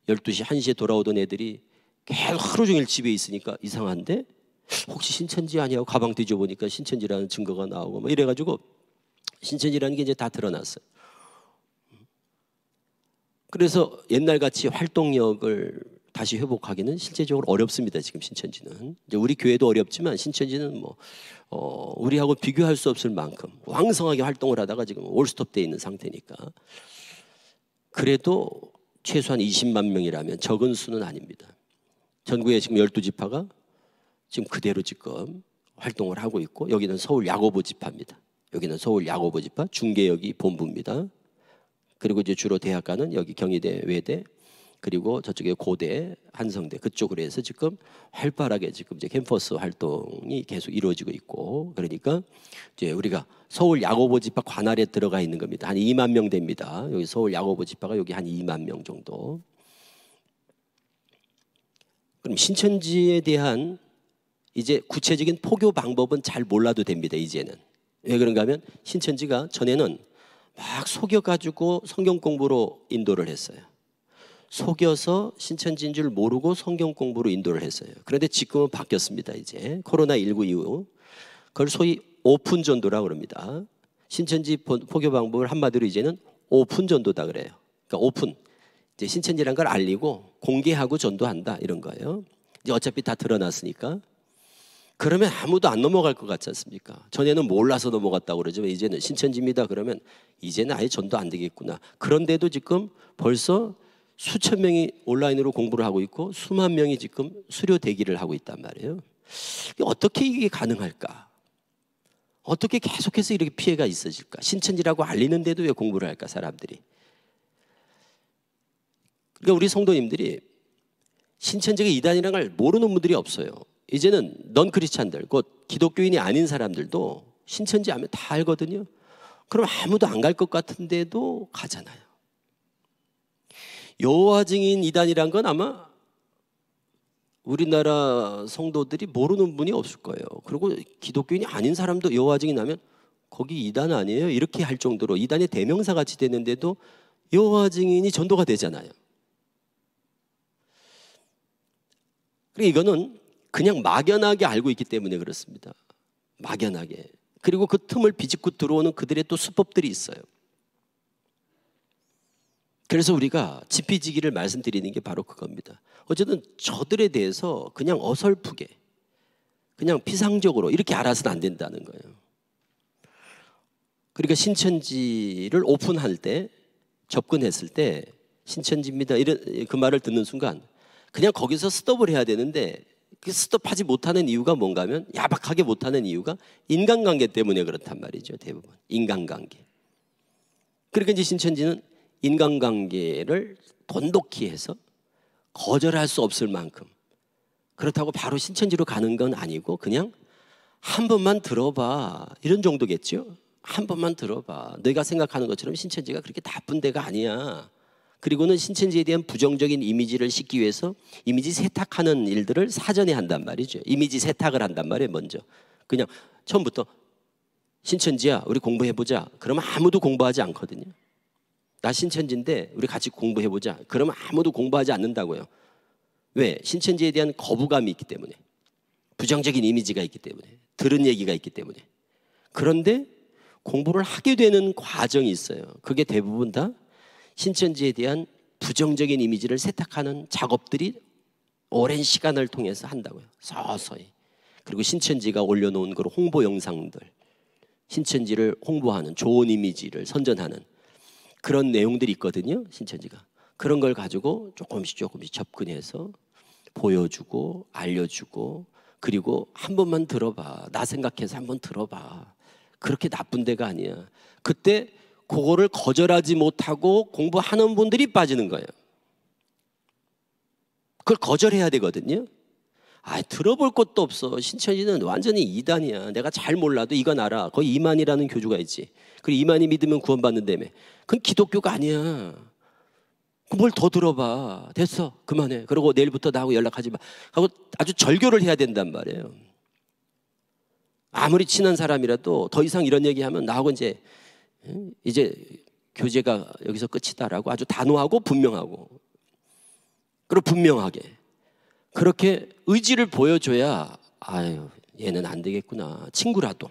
12시, 1시에 돌아오던 애들이 계속 하루 종일 집에 있으니까 이상한데 혹시 신천지 아니냐고 가방 뒤져보니까 신천지라는 증거가 나오고 막 이래가지고 신천지라는 게 이제 다 드러났어요. 그래서 옛날같이 활동력을 다시 회복하기는 실제적으로 어렵습니다. 지금 신천지는 이제 우리 교회도 어렵지만 신천지는 뭐 우리하고 비교할 수 없을 만큼 왕성하게 활동을 하다가 지금 올스톱돼 있는 상태니까 그래도 최소한 20만 명이라면 적은 수는 아닙니다. 전국에 지금 12지파가 지금 그대로 지금 활동을 하고 있고 여기는 서울 야고보 지파입니다. 여기는 서울 야고보 지파 중계역이 본부입니다. 그리고 이제 주로 대학가는 여기 경희대, 외대 그리고 저쪽에 고대, 한성대 그쪽으로 해서 지금 활발하게 지금 이제 캠퍼스 활동이 계속 이루어지고 있고 그러니까 이제 우리가 서울 야고보 지파 관할에 들어가 있는 겁니다. 한 2만 명 됩니다. 여기 서울 야고보 지파가 여기 한 2만 명 정도. 그럼 신천지에 대한 이제 구체적인 포교 방법은 잘 몰라도 됩니다. 이제는 왜 그런가 하면 신천지가 전에는 막 속여가지고 성경 공부로 인도를 했어요. 속여서 신천지인 줄 모르고 성경 공부로 인도를 했어요. 그런데 지금은 바뀌었습니다. 이제 코로나19 이후 그걸 소위 오픈 전도라고 그럽니다. 신천지 포교 방법을 한마디로 이제는 오픈 전도다 그래요. 그러니까 오픈 이제 신천지란 걸 알리고 공개하고 전도한다 이런 거예요. 이제 어차피 다 드러났으니까 그러면 아무도 안 넘어갈 것 같지 않습니까? 전에는 몰라서 넘어갔다고 그러지만 이제는 신천지입니다. 그러면 이제는 아예 전도 안 되겠구나. 그런데도 지금 벌써 수천 명이 온라인으로 공부를 하고 있고 수만 명이 지금 수료 대기를 하고 있단 말이에요. 어떻게 이게 가능할까? 어떻게 계속해서 이렇게 피해가 있어질까? 신천지라고 알리는데도 왜 공부를 할까 사람들이? 그러니까 우리 성도님들이 신천지가 이단이라는 걸 모르는 분들이 없어요. 이제는 넌 크리스찬들, 곧 기독교인이 아닌 사람들도 신천지 하면 다 알거든요. 그럼 아무도 안 갈 것 같은데도 가잖아요. 여호와 증인 이단이란 건 아마 우리나라 성도들이 모르는 분이 없을 거예요. 그리고 기독교인이 아닌 사람도 여호와 증인 하면 거기 이단 아니에요? 이렇게 할 정도로 이단의 대명사 같이 됐는데도 여호와 증인이 전도가 되잖아요. 그리고 이거는 그냥 막연하게 알고 있기 때문에 그렇습니다. 막연하게. 그리고 그 틈을 비집고 들어오는 그들의 또 수법들이 있어요. 그래서 우리가 지피지기를 말씀드리는 게 바로 그겁니다. 어쨌든 저들에 대해서 그냥 어설프게 그냥 피상적으로 이렇게 알아서는 안 된다는 거예요. 그러니까 신천지를 오픈할 때 접근했을 때 신천지입니다 이런 그 말을 듣는 순간 그냥 거기서 스톱을 해야 되는데 그 스톱하지 못하는 이유가 뭔가 하면 야박하게 못하는 이유가 인간관계 때문에 그렇단 말이죠. 대부분 인간관계. 그러니까 이제 신천지는 인간관계를 돈독히 해서 거절할 수 없을 만큼 그렇다고 바로 신천지로 가는 건 아니고 그냥 한 번만 들어봐 이런 정도겠죠. 한 번만 들어봐. 너희가 생각하는 것처럼 신천지가 그렇게 나쁜 데가 아니야. 그리고는 신천지에 대한 부정적인 이미지를 싣기 위해서 이미지 세탁하는 일들을 사전에 한단 말이죠. 이미지 세탁을 한단 말이에요. 먼저 그냥 처음부터 신천지야 우리 공부해보자 그러면 아무도 공부하지 않거든요. 나 신천지인데 우리 같이 공부해보자 그러면 아무도 공부하지 않는다고요. 왜? 신천지에 대한 거부감이 있기 때문에 부정적인 이미지가 있기 때문에 들은 얘기가 있기 때문에. 그런데 공부를 하게 되는 과정이 있어요. 그게 대부분 다 신천지에 대한 부정적인 이미지를 세탁하는 작업들이 오랜 시간을 통해서 한다고요. 서서히. 그리고 신천지가 올려놓은 그런 홍보 영상들 신천지를 홍보하는 좋은 이미지를 선전하는 그런 내용들이 있거든요. 신천지가 그런 걸 가지고 조금씩 접근해서 보여주고 알려주고 그리고 한 번만 들어봐. 나 생각해서 한 번 들어봐. 그렇게 나쁜 데가 아니야. 그때 그거를 거절하지 못하고 공부하는 분들이 빠지는 거예요. 그걸 거절해야 되거든요. 들어볼 것도 없어. 신천지는 완전히 이단이야. 내가 잘 몰라도 이건 알아. 거기 이만이라는 교주가 있지. 그리고 이만이 믿으면 구원받는다며. 그건 기독교가 아니야. 뭘 더 들어봐. 됐어. 그만해. 그러고 내일부터 나하고 연락하지 마. 하고 아주 절교를 해야 된단 말이에요. 아무리 친한 사람이라도 더 이상 이런 얘기하면 나하고 이제 교제가 여기서 끝이다라고 아주 단호하고 분명하고, 그리고 분명하게 그렇게 의지를 보여줘야 얘는 안 되겠구나. 친구라도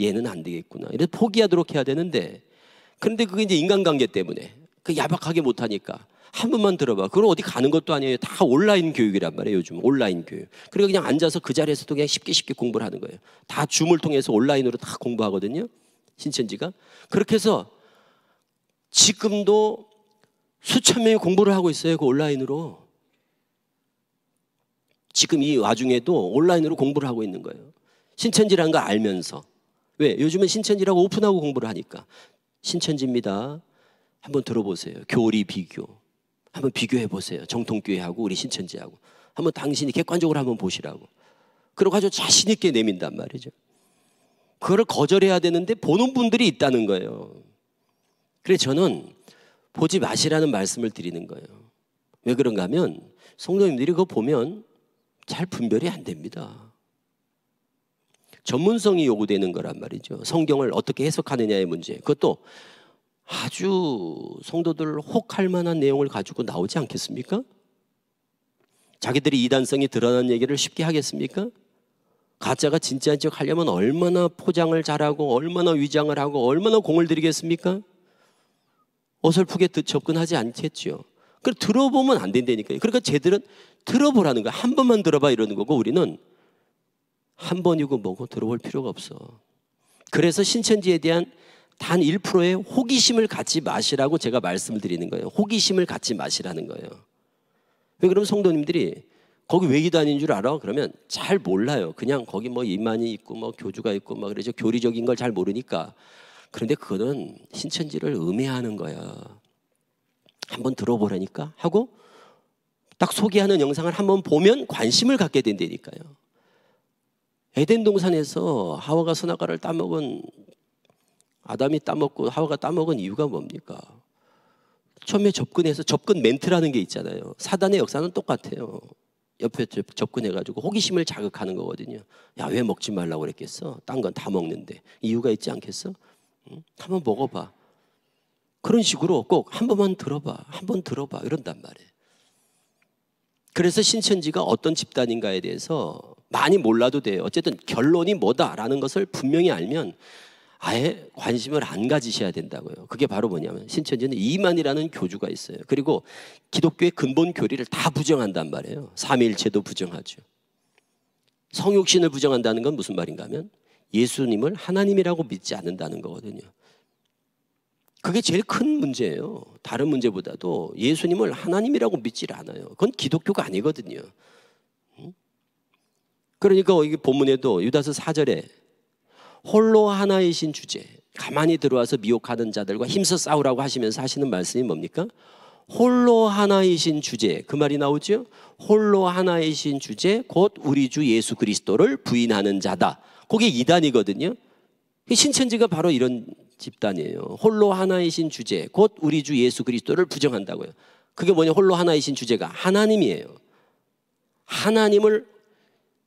얘는 안 되겠구나. 이래서 포기하도록 해야 되는데, 그런데 그게 이제 인간관계 때문에 그 야박하게 못하니까 한 번만 들어봐. 그걸 어디 가는 것도 아니에요. 다 온라인 교육이란 말이에요. 요즘 온라인 교육. 그리고 그냥 앉아서 그 자리에서도 그냥 쉽게 공부를 하는 거예요. 다 줌을 통해서 온라인으로 다 공부하거든요. 신천지가. 그렇게 해서 지금도 수천 명이 공부를 하고 있어요. 그 온라인으로. 지금 이 와중에도 온라인으로 공부를 하고 있는 거예요. 신천지라는 거 알면서. 왜? 요즘은 신천지라고 오픈하고 공부를 하니까. 신천지입니다. 한번 들어보세요. 교리 비교. 한번 비교해 보세요. 정통교회하고 우리 신천지하고. 한번 당신이 객관적으로 한번 보시라고. 그러고 아주 자신 있게 내민단 말이죠. 그거를 거절해야 되는데 보는 분들이 있다는 거예요. 그래서 저는 보지 마시라는 말씀을 드리는 거예요. 왜 그런가 하면 성도님들이 그거 보면 잘 분별이 안 됩니다. 전문성이 요구되는 거란 말이죠. 성경을 어떻게 해석하느냐의 문제. 그것도 아주 성도들 혹할 만한 내용을 가지고 나오지 않겠습니까? 자기들이 이단성이 드러난 얘기를 쉽게 하겠습니까? 가짜가 진짜인 척 하려면 얼마나 포장을 잘하고 얼마나 위장을 하고 얼마나 공을 들이겠습니까? 어설프게 접근하지 않겠죠. 그걸 들어보면 안 된다니까요. 그러니까 쟤들은 들어보라는 거야. 한 번만 들어봐 이러는 거고, 우리는 한 번이고 뭐고 들어볼 필요가 없어. 그래서 신천지에 대한 단 1%의 호기심을 갖지 마시라고 제가 말씀을 드리는 거예요. 호기심을 갖지 마시라는 거예요. 왜 그러면 성도님들이 거기 왜 기도하는 줄 알아? 그러면 잘 몰라요. 그냥 거기 뭐 이만이 있고 뭐 교주가 있고 막 그러죠. 교리적인 걸 잘 모르니까. 그런데 그거는 신천지를 음해하는 거야. 한번 들어보라니까 하고 딱 소개하는 영상을 한번 보면 관심을 갖게 된다니까요. 에덴 동산에서 하와가 선악과를 따먹은, 아담이 따먹고 하와가 따먹은 이유가 뭡니까? 처음에 접근해서 접근 멘트라는 게 있잖아요. 사단의 역사는 똑같아요. 옆에 접근해가지고 호기심을 자극하는 거거든요. 야, 왜 먹지 말라고 그랬겠어? 딴 건 다 먹는데 이유가 있지 않겠어? 응? 한번 먹어봐. 그런 식으로 꼭 한 번만 들어봐, 한번 들어봐 이런단 말이에요. 그래서 신천지가 어떤 집단인가에 대해서 많이 몰라도 돼요. 어쨌든 결론이 뭐다라는 것을 분명히 알면 아예 관심을 안 가지셔야 된다고요. 그게 바로 뭐냐면 신천지는 이만이라는 교주가 있어요. 그리고 기독교의 근본 교리를 다 부정한단 말이에요. 삼위일체도 부정하죠. 성육신을 부정한다는 건 무슨 말인가 하면 예수님을 하나님이라고 믿지 않는다는 거거든요. 그게 제일 큰 문제예요. 다른 문제보다도 예수님을 하나님이라고 믿질 않아요. 그건 기독교가 아니거든요. 그러니까 이게 본문에도 유다서 4절에 홀로 하나이신 주제, 가만히 들어와서 미혹하는 자들과 힘써 싸우라고 하시면서 하시는 말씀이 뭡니까? 홀로 하나이신 주제, 그 말이 나오죠? 홀로 하나이신 주제, 곧 우리 주 예수 그리스도를 부인하는 자다. 그게 이단이거든요. 신천지가 바로 이런 집단이에요. 홀로 하나이신 주제, 곧 우리 주 예수 그리스도를 부정한다고요. 그게 뭐냐? 홀로 하나이신 주제가 하나님이에요. 하나님을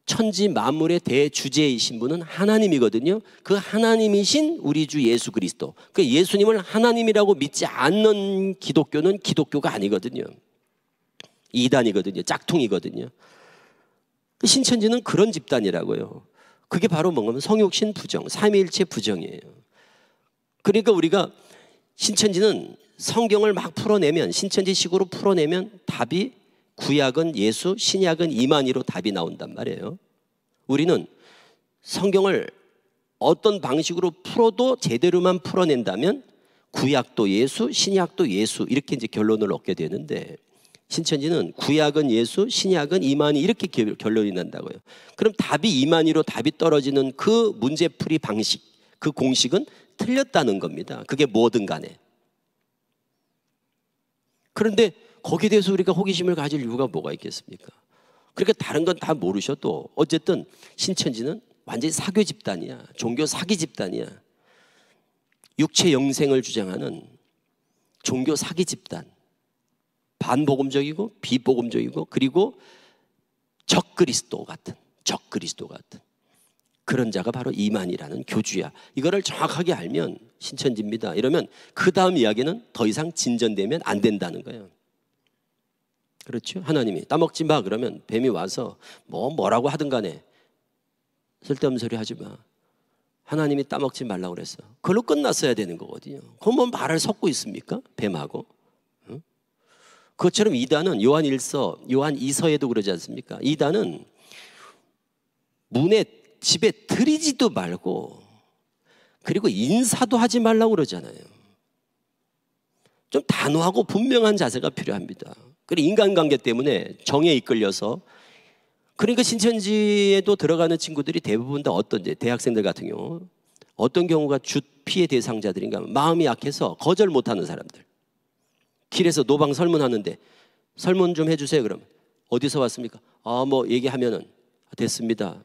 천지 만물의 대주제이신 분은 하나님이거든요. 그 하나님이신 우리 주 예수 그리스도, 그 예수님을 하나님이라고 믿지 않는 기독교는 기독교가 아니거든요. 이단이거든요. 짝퉁이거든요. 신천지는 그런 집단이라고요. 그게 바로 뭔가 하면 성육신 부정, 삼위일체 부정이에요. 그러니까 우리가 신천지는 성경을 막 풀어내면, 신천지식으로 풀어내면 답이 구약은 예수, 신약은 이만희로 답이 나온단 말이에요. 우리는 성경을 어떤 방식으로 풀어도 제대로만 풀어낸다면 구약도 예수, 신약도 예수 이렇게 이제 결론을 얻게 되는데, 신천지는 구약은 예수, 신약은 이만희 이렇게 결론이 난다고요. 그럼 답이 이만희로 답이 떨어지는 그 문제풀이 방식, 그 공식은 틀렸다는 겁니다. 그게 뭐든 간에. 그런데 거기에 대해서 우리가 호기심을 가질 이유가 뭐가 있겠습니까? 그러니까 다른 건 다 모르셔도 어쨌든 신천지는 완전히 사교 집단이야. 종교 사기 집단이야. 육체 영생을 주장하는 종교 사기 집단. 반복음적이고 비복음적이고 그리고 적그리스도 같은 그런 자가 바로 이만희라는 교주야. 이거를 정확하게 알면 신천지입니다. 이러면 그 다음 이야기는 더 이상 진전되면 안 된다는 거예요. 그렇죠? 하나님이 따먹지 마 그러면 뱀이 와서 뭐라고 하든 간에 쓸데없는 소리 하지 마. 하나님이 따먹지 말라고 그랬어. 그걸로 끝났어야 되는 거거든요. 그건 뭐 말을 섞고 있습니까? 뱀하고. 응? 그것처럼 이단은 요한 2서에도 그러지 않습니까? 이단은 문에 집에 들이지도 말고 그리고 인사도 하지 말라고 그러잖아요. 좀 단호하고 분명한 자세가 필요합니다. 그리고 인간관계 때문에 정에 이끌려서 그러니까 신천지에도 들어가는 친구들이 대부분 다 어떤지 대학생들 같은 경우 어떤 경우가 주 피해 대상자들인가 마음이 약해서 거절 못하는 사람들 길에서 노방 설문하는데 설문 좀 해주세요. 그럼 어디서 왔습니까? 뭐 얘기하면은 됐습니다.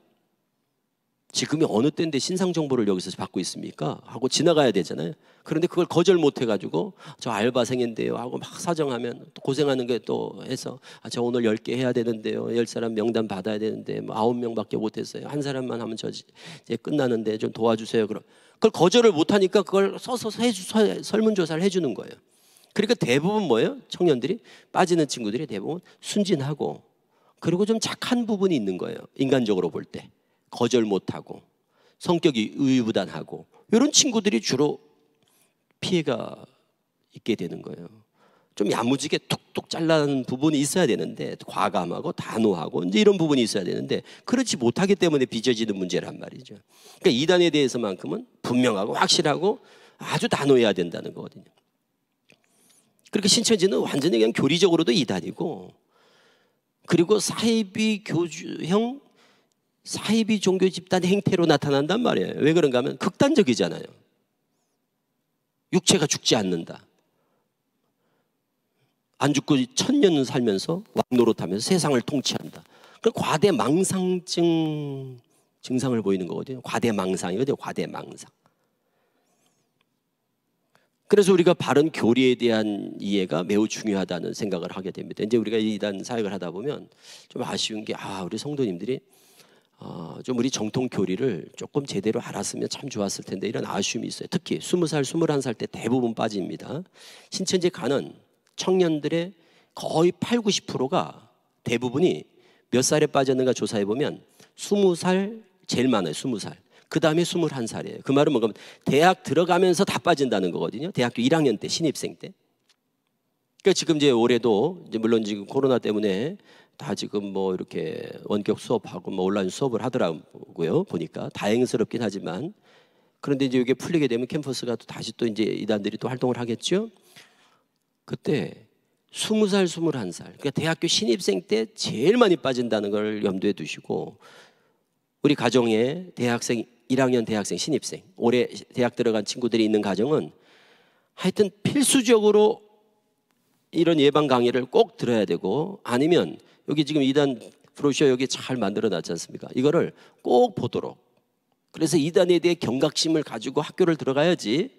지금이 어느 때인데 신상 정보를 여기서 받고 있습니까? 하고 지나가야 되잖아요. 그런데 그걸 거절 못 해가지고 저 알바생인데요 하고 막 사정하면 또 고생하는 게 또 해서 저 오늘 10개 해야 되는데요. 10사람 명단 받아야 되는데 뭐 9명밖에 못했어요. 한 사람만 하면 저 이제 끝나는데 좀 도와주세요. 그럼 그걸 거절을 못하니까 그걸 써서 설문조사를 해주는 거예요. 그러니까 대부분 뭐예요? 청년들이 빠지는 친구들이 대부분 순진하고 그리고 좀 착한 부분이 있는 거예요. 인간적으로 볼 때. 거절 못하고 성격이 우유부단하고 이런 친구들이 주로 피해가 있게 되는 거예요. 좀 야무지게 툭툭 잘라는 부분이 있어야 되는데 과감하고 단호하고 이제 이런 부분이 있어야 되는데 그렇지 못하기 때문에 빚어지는 문제란 말이죠. 그러니까 이단에 대해서만큼은 분명하고 확실하고 아주 단호해야 된다는 거거든요. 그렇게 신천지는 완전히 그냥 교리적으로도 이단이고 그리고 사이비 교주형 사이비 종교 집단의 행태로 나타난단 말이에요. 왜 그런가 하면 극단적이잖아요. 육체가 죽지 않는다. 안 죽고 1000년 살면서 왕노릇하면서 세상을 통치한다. 그 과대망상증 증상을 보이는 거거든요. 과대망상이거든요. 과대망상. 그래서 우리가 바른 교리에 대한 이해가 매우 중요하다는 생각을 하게 됩니다. 이제 우리가 이단 사역을 하다 보면 좀 아쉬운 게 우리 성도님들이 좀 우리 정통 교리를 조금 제대로 알았으면 참 좋았을 텐데 이런 아쉬움이 있어요. 특히 20살, 21살 때 대부분 빠집니다. 신천지 가는 청년들의 거의 80~90%가 대부분이 몇 살에 빠졌는가 조사해 보면 20살 제일 많아요. 20살. 그 다음에 21살이에요. 그 말은 뭔가 대학 들어가면서 다 빠진다는 거거든요. 대학교 1학년 때 신입생 때. 그러니까 지금 이제 올해도 이제 물론 지금 코로나 때문에 다 지금 뭐 이렇게 원격 수업하고 뭐 온라인 수업을 하더라고요. 보니까 다행스럽긴 하지만 그런데 이제 이게 풀리게 되면 캠퍼스가 또 다시 또 이제 이단들이 또 활동을 하겠죠. 그때 20살, 21살 그러니까 대학교 신입생 때 제일 많이 빠진다는 걸 염두에 두시고 우리 가정에 대학생 1학년 대학생 신입생 올해 대학 들어간 친구들이 있는 가정은 하여튼 필수적으로 이런 예방 강의를 꼭 들어야 되고 아니면 여기 지금 이단 브로셔 여기 잘 만들어 놨지 않습니까? 이거를 꼭 보도록. 그래서 이단에 대해 경각심을 가지고 학교를 들어가야지,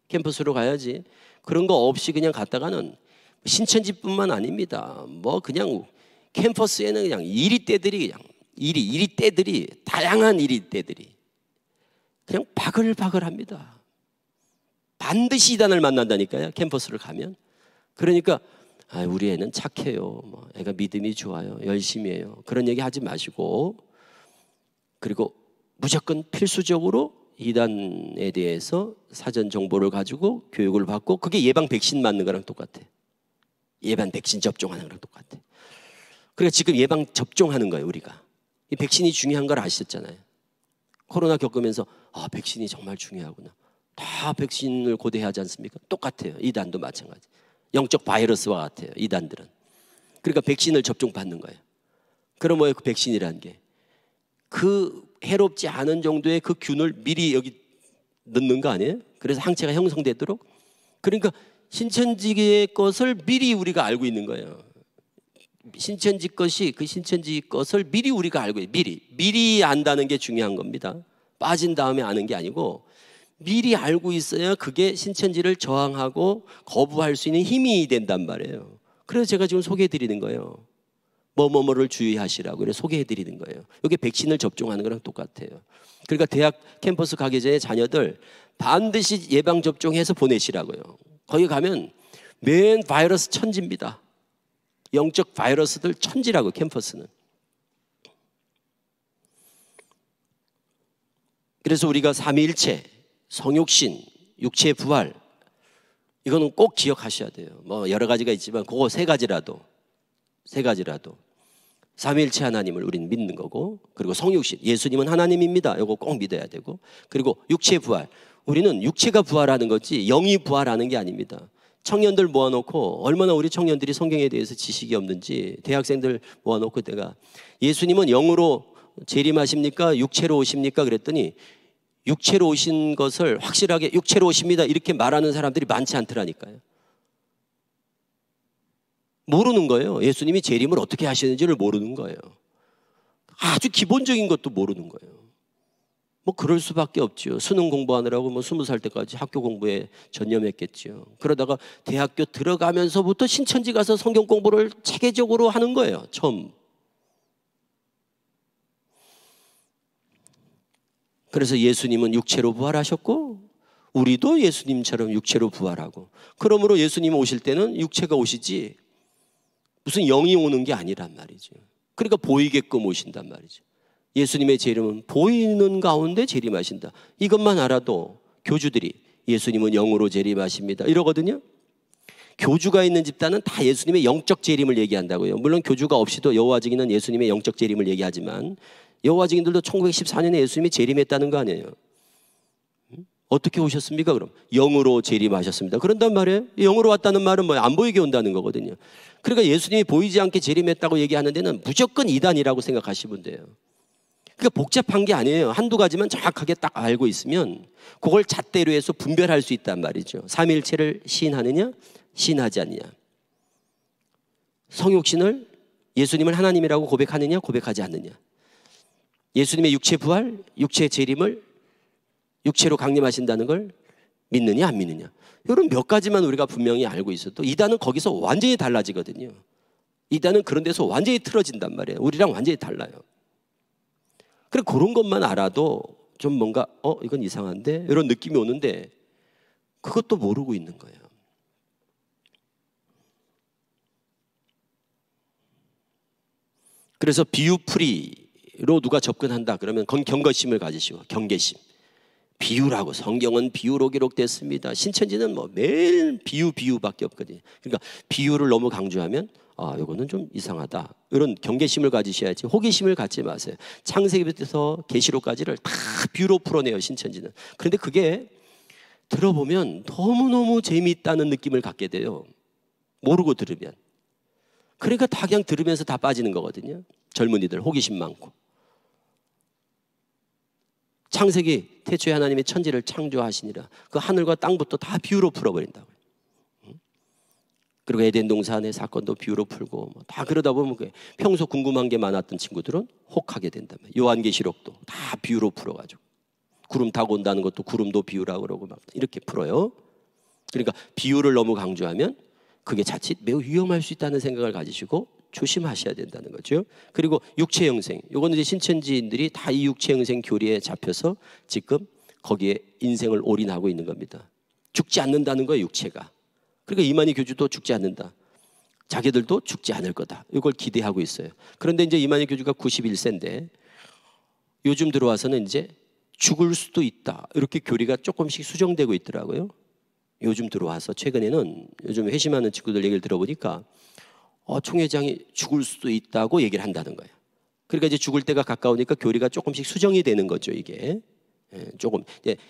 캠퍼스로 가야지. 그런 거 없이 그냥 갔다가는 신천지뿐만 아닙니다. 뭐 그냥 캠퍼스에는 그냥 이리떼들이 그냥 이리떼들이 다양한 이리떼들이 그냥 바글바글합니다. 반드시 이단을 만난다니까요. 캠퍼스를 가면. 그러니까 우리 애는 착해요. 뭐 애가 믿음이 좋아요. 열심히 해요. 그런 얘기 하지 마시고 그리고 무조건 필수적으로 이단에 대해서 사전 정보를 가지고 교육을 받고 그게 예방 백신 맞는 거랑 똑같아. 예방 백신 접종하는 거랑 똑같아. 그러니까 지금 예방 접종하는 거예요. 우리가. 이 백신이 중요한 걸 아셨잖아요. 코로나 겪으면서 백신이 정말 중요하구나. 다 백신을 고대하지 않습니까? 똑같아요. 이단도 마찬가지. 영적 바이러스와 같아요. 이단들은. 그러니까 백신을 접종받는 거예요. 그럼 뭐예요? 그 백신이라는 게 그 해롭지 않은 정도의 그 균을 미리 여기 넣는 거 아니에요? 그래서 항체가 형성되도록. 그러니까 신천지의 것을 미리 우리가 알고 있는 거예요. 신천지 것이 그 신천지 것을 미리 우리가 알고 있어요. 미리 안다는 게 중요한 겁니다. 빠진 다음에 아는 게 아니고 미리 알고 있어야 그게 신천지를 저항하고 거부할 수 있는 힘이 된단 말이에요. 그래서 제가 지금 소개해 드리는 거예요. 뭐뭐뭐를 주의하시라고 그래 소개해 드리는 거예요. 이게 백신을 접종하는 거랑 똑같아요. 그러니까 대학 캠퍼스 가기 전에 자녀들 반드시 예방 접종해서 보내시라고요. 거기 가면 맨 바이러스 천지입니다. 영적 바이러스들 천지라고 캠퍼스는. 그래서 우리가 삼위일체, 성육신, 육체의 부활 이거는 꼭 기억하셔야 돼요. 뭐 여러 가지가 있지만 그거 세 가지라도 삼위일체 하나님을 우리는 믿는 거고, 그리고 성육신, 예수님은 하나님입니다. 이거 꼭 믿어야 되고, 그리고 육체의 부활, 우리는 육체가 부활하는 거지 영이 부활하는 게 아닙니다. 청년들 모아놓고 얼마나 우리 청년들이 성경에 대해서 지식이 없는지 대학생들 모아놓고 내가 예수님은 영으로 재림하십니까? 육체로 오십니까? 그랬더니 육체로 오신 것을 확실하게 육체로 오십니다 이렇게 말하는 사람들이 많지 않더라니까요. 모르는 거예요. 예수님이 재림을 어떻게 하시는지를 모르는 거예요. 아주 기본적인 것도 모르는 거예요. 뭐 그럴 수밖에 없죠. 수능 공부하느라고 뭐 20살 때까지 학교 공부에 전념했겠죠. 그러다가 대학교 들어가면서부터 신천지 가서 성경 공부를 체계적으로 하는 거예요. 처음. 그래서 예수님은 육체로 부활하셨고 우리도 예수님처럼 육체로 부활하고, 그러므로 예수님 오실 때는 육체가 오시지 무슨 영이 오는 게 아니란 말이죠. 그러니까 보이게끔 오신단 말이죠. 예수님의 재림은 보이는 가운데 재림하신다. 이것만 알아도 교주들이 예수님은 영으로 재림하십니다 이러거든요. 교주가 있는 집단은 다 예수님의 영적 재림을 얘기한다고요. 물론 교주가 없이도 여호와 증인은 예수님의 영적 재림을 얘기하지만 여호와 증인들도 1914년에 예수님이 재림했다는 거 아니에요. 어떻게 오셨습니까? 그럼 영으로 재림하셨습니다. 그런단 말이에요. 영으로 왔다는 말은 뭐예요? 안 보이게 온다는 거거든요. 그러니까 예수님이 보이지 않게 재림했다고 얘기하는 데는 무조건 이단이라고 생각하시면 돼요. 그러니까 복잡한 게 아니에요. 한두 가지만 정확하게 딱 알고 있으면 그걸 잣대로 해서 분별할 수 있단 말이죠. 삼위일체를 시인하느냐 시인하지 않느냐, 성육신을 예수님을 하나님이라고 고백하느냐 고백하지 않느냐, 예수님의 육체 부활, 육체 재림을 육체로 강림하신다는 걸 믿느냐 안 믿느냐, 이런 몇 가지만 우리가 분명히 알고 있어도 이단은 거기서 완전히 달라지거든요. 이단은 그런 데서 완전히 틀어진단 말이에요. 우리랑 완전히 달라요. 그래 그런 것만 알아도 좀 뭔가 이건 이상한데 이런 느낌이 오는데 그것도 모르고 있는 거예요. 그래서 비유풀이로 누가 접근한다 그러면 그건 경거심을 가지시고, 경계심. 비유라고, 성경은 비유로 기록됐습니다. 신천지는 뭐 매일 비유밖에 없거든요. 그러니까 비유를 너무 강조하면 이거는 좀 이상하다, 이런 경계심을 가지셔야지 호기심을 갖지 마세요. 창세기부터 계시록까지를 다 비유로 풀어내요 신천지는. 그런데 그게 들어보면 너무너무 재미있다는 느낌을 갖게 돼요, 모르고 들으면. 그러니까 다 그냥 들으면서 다 빠지는 거거든요. 젊은이들 호기심 많고. 창세기 태초에 하나님이 천지를 창조하시니라, 그 하늘과 땅부터 다 비유로 풀어버린다고요. 그리고 에덴 동산의 사건도 비유로 풀고 다 그러다 보면 평소 궁금한 게 많았던 친구들은 혹하게 된다면, 요한계시록도 다 비유로 풀어가지고 구름 타고 온다는 것도 구름도 비유라고 그러고 막 이렇게 풀어요. 그러니까 비유를 너무 강조하면 그게 자칫 매우 위험할 수 있다는 생각을 가지시고 조심하셔야 된다는 거죠. 그리고 육체 영생, 이거는 이제 신천지인들이 다 이 육체 영생 교리에 잡혀서 지금 거기에 인생을 올인하고 있는 겁니다. 죽지 않는다는 거예요, 육체가. 그러니까 이만희 교주도 죽지 않는다, 자기들도 죽지 않을 거다, 이걸 기대하고 있어요. 그런데 이제 이만희 교주가 91세인데 요즘 들어와서는 이제 죽을 수도 있다, 이렇게 교리가 조금씩 수정되고 있더라고요. 요즘 들어와서 최근에는 요즘 회심하는 친구들 얘기를 들어보니까 총회장이 죽을 수도 있다고 얘기를 한다는 거예요. 그러니까 이제 죽을 때가 가까우니까 교리가 조금씩 수정이 되는 거죠, 이게. 조금.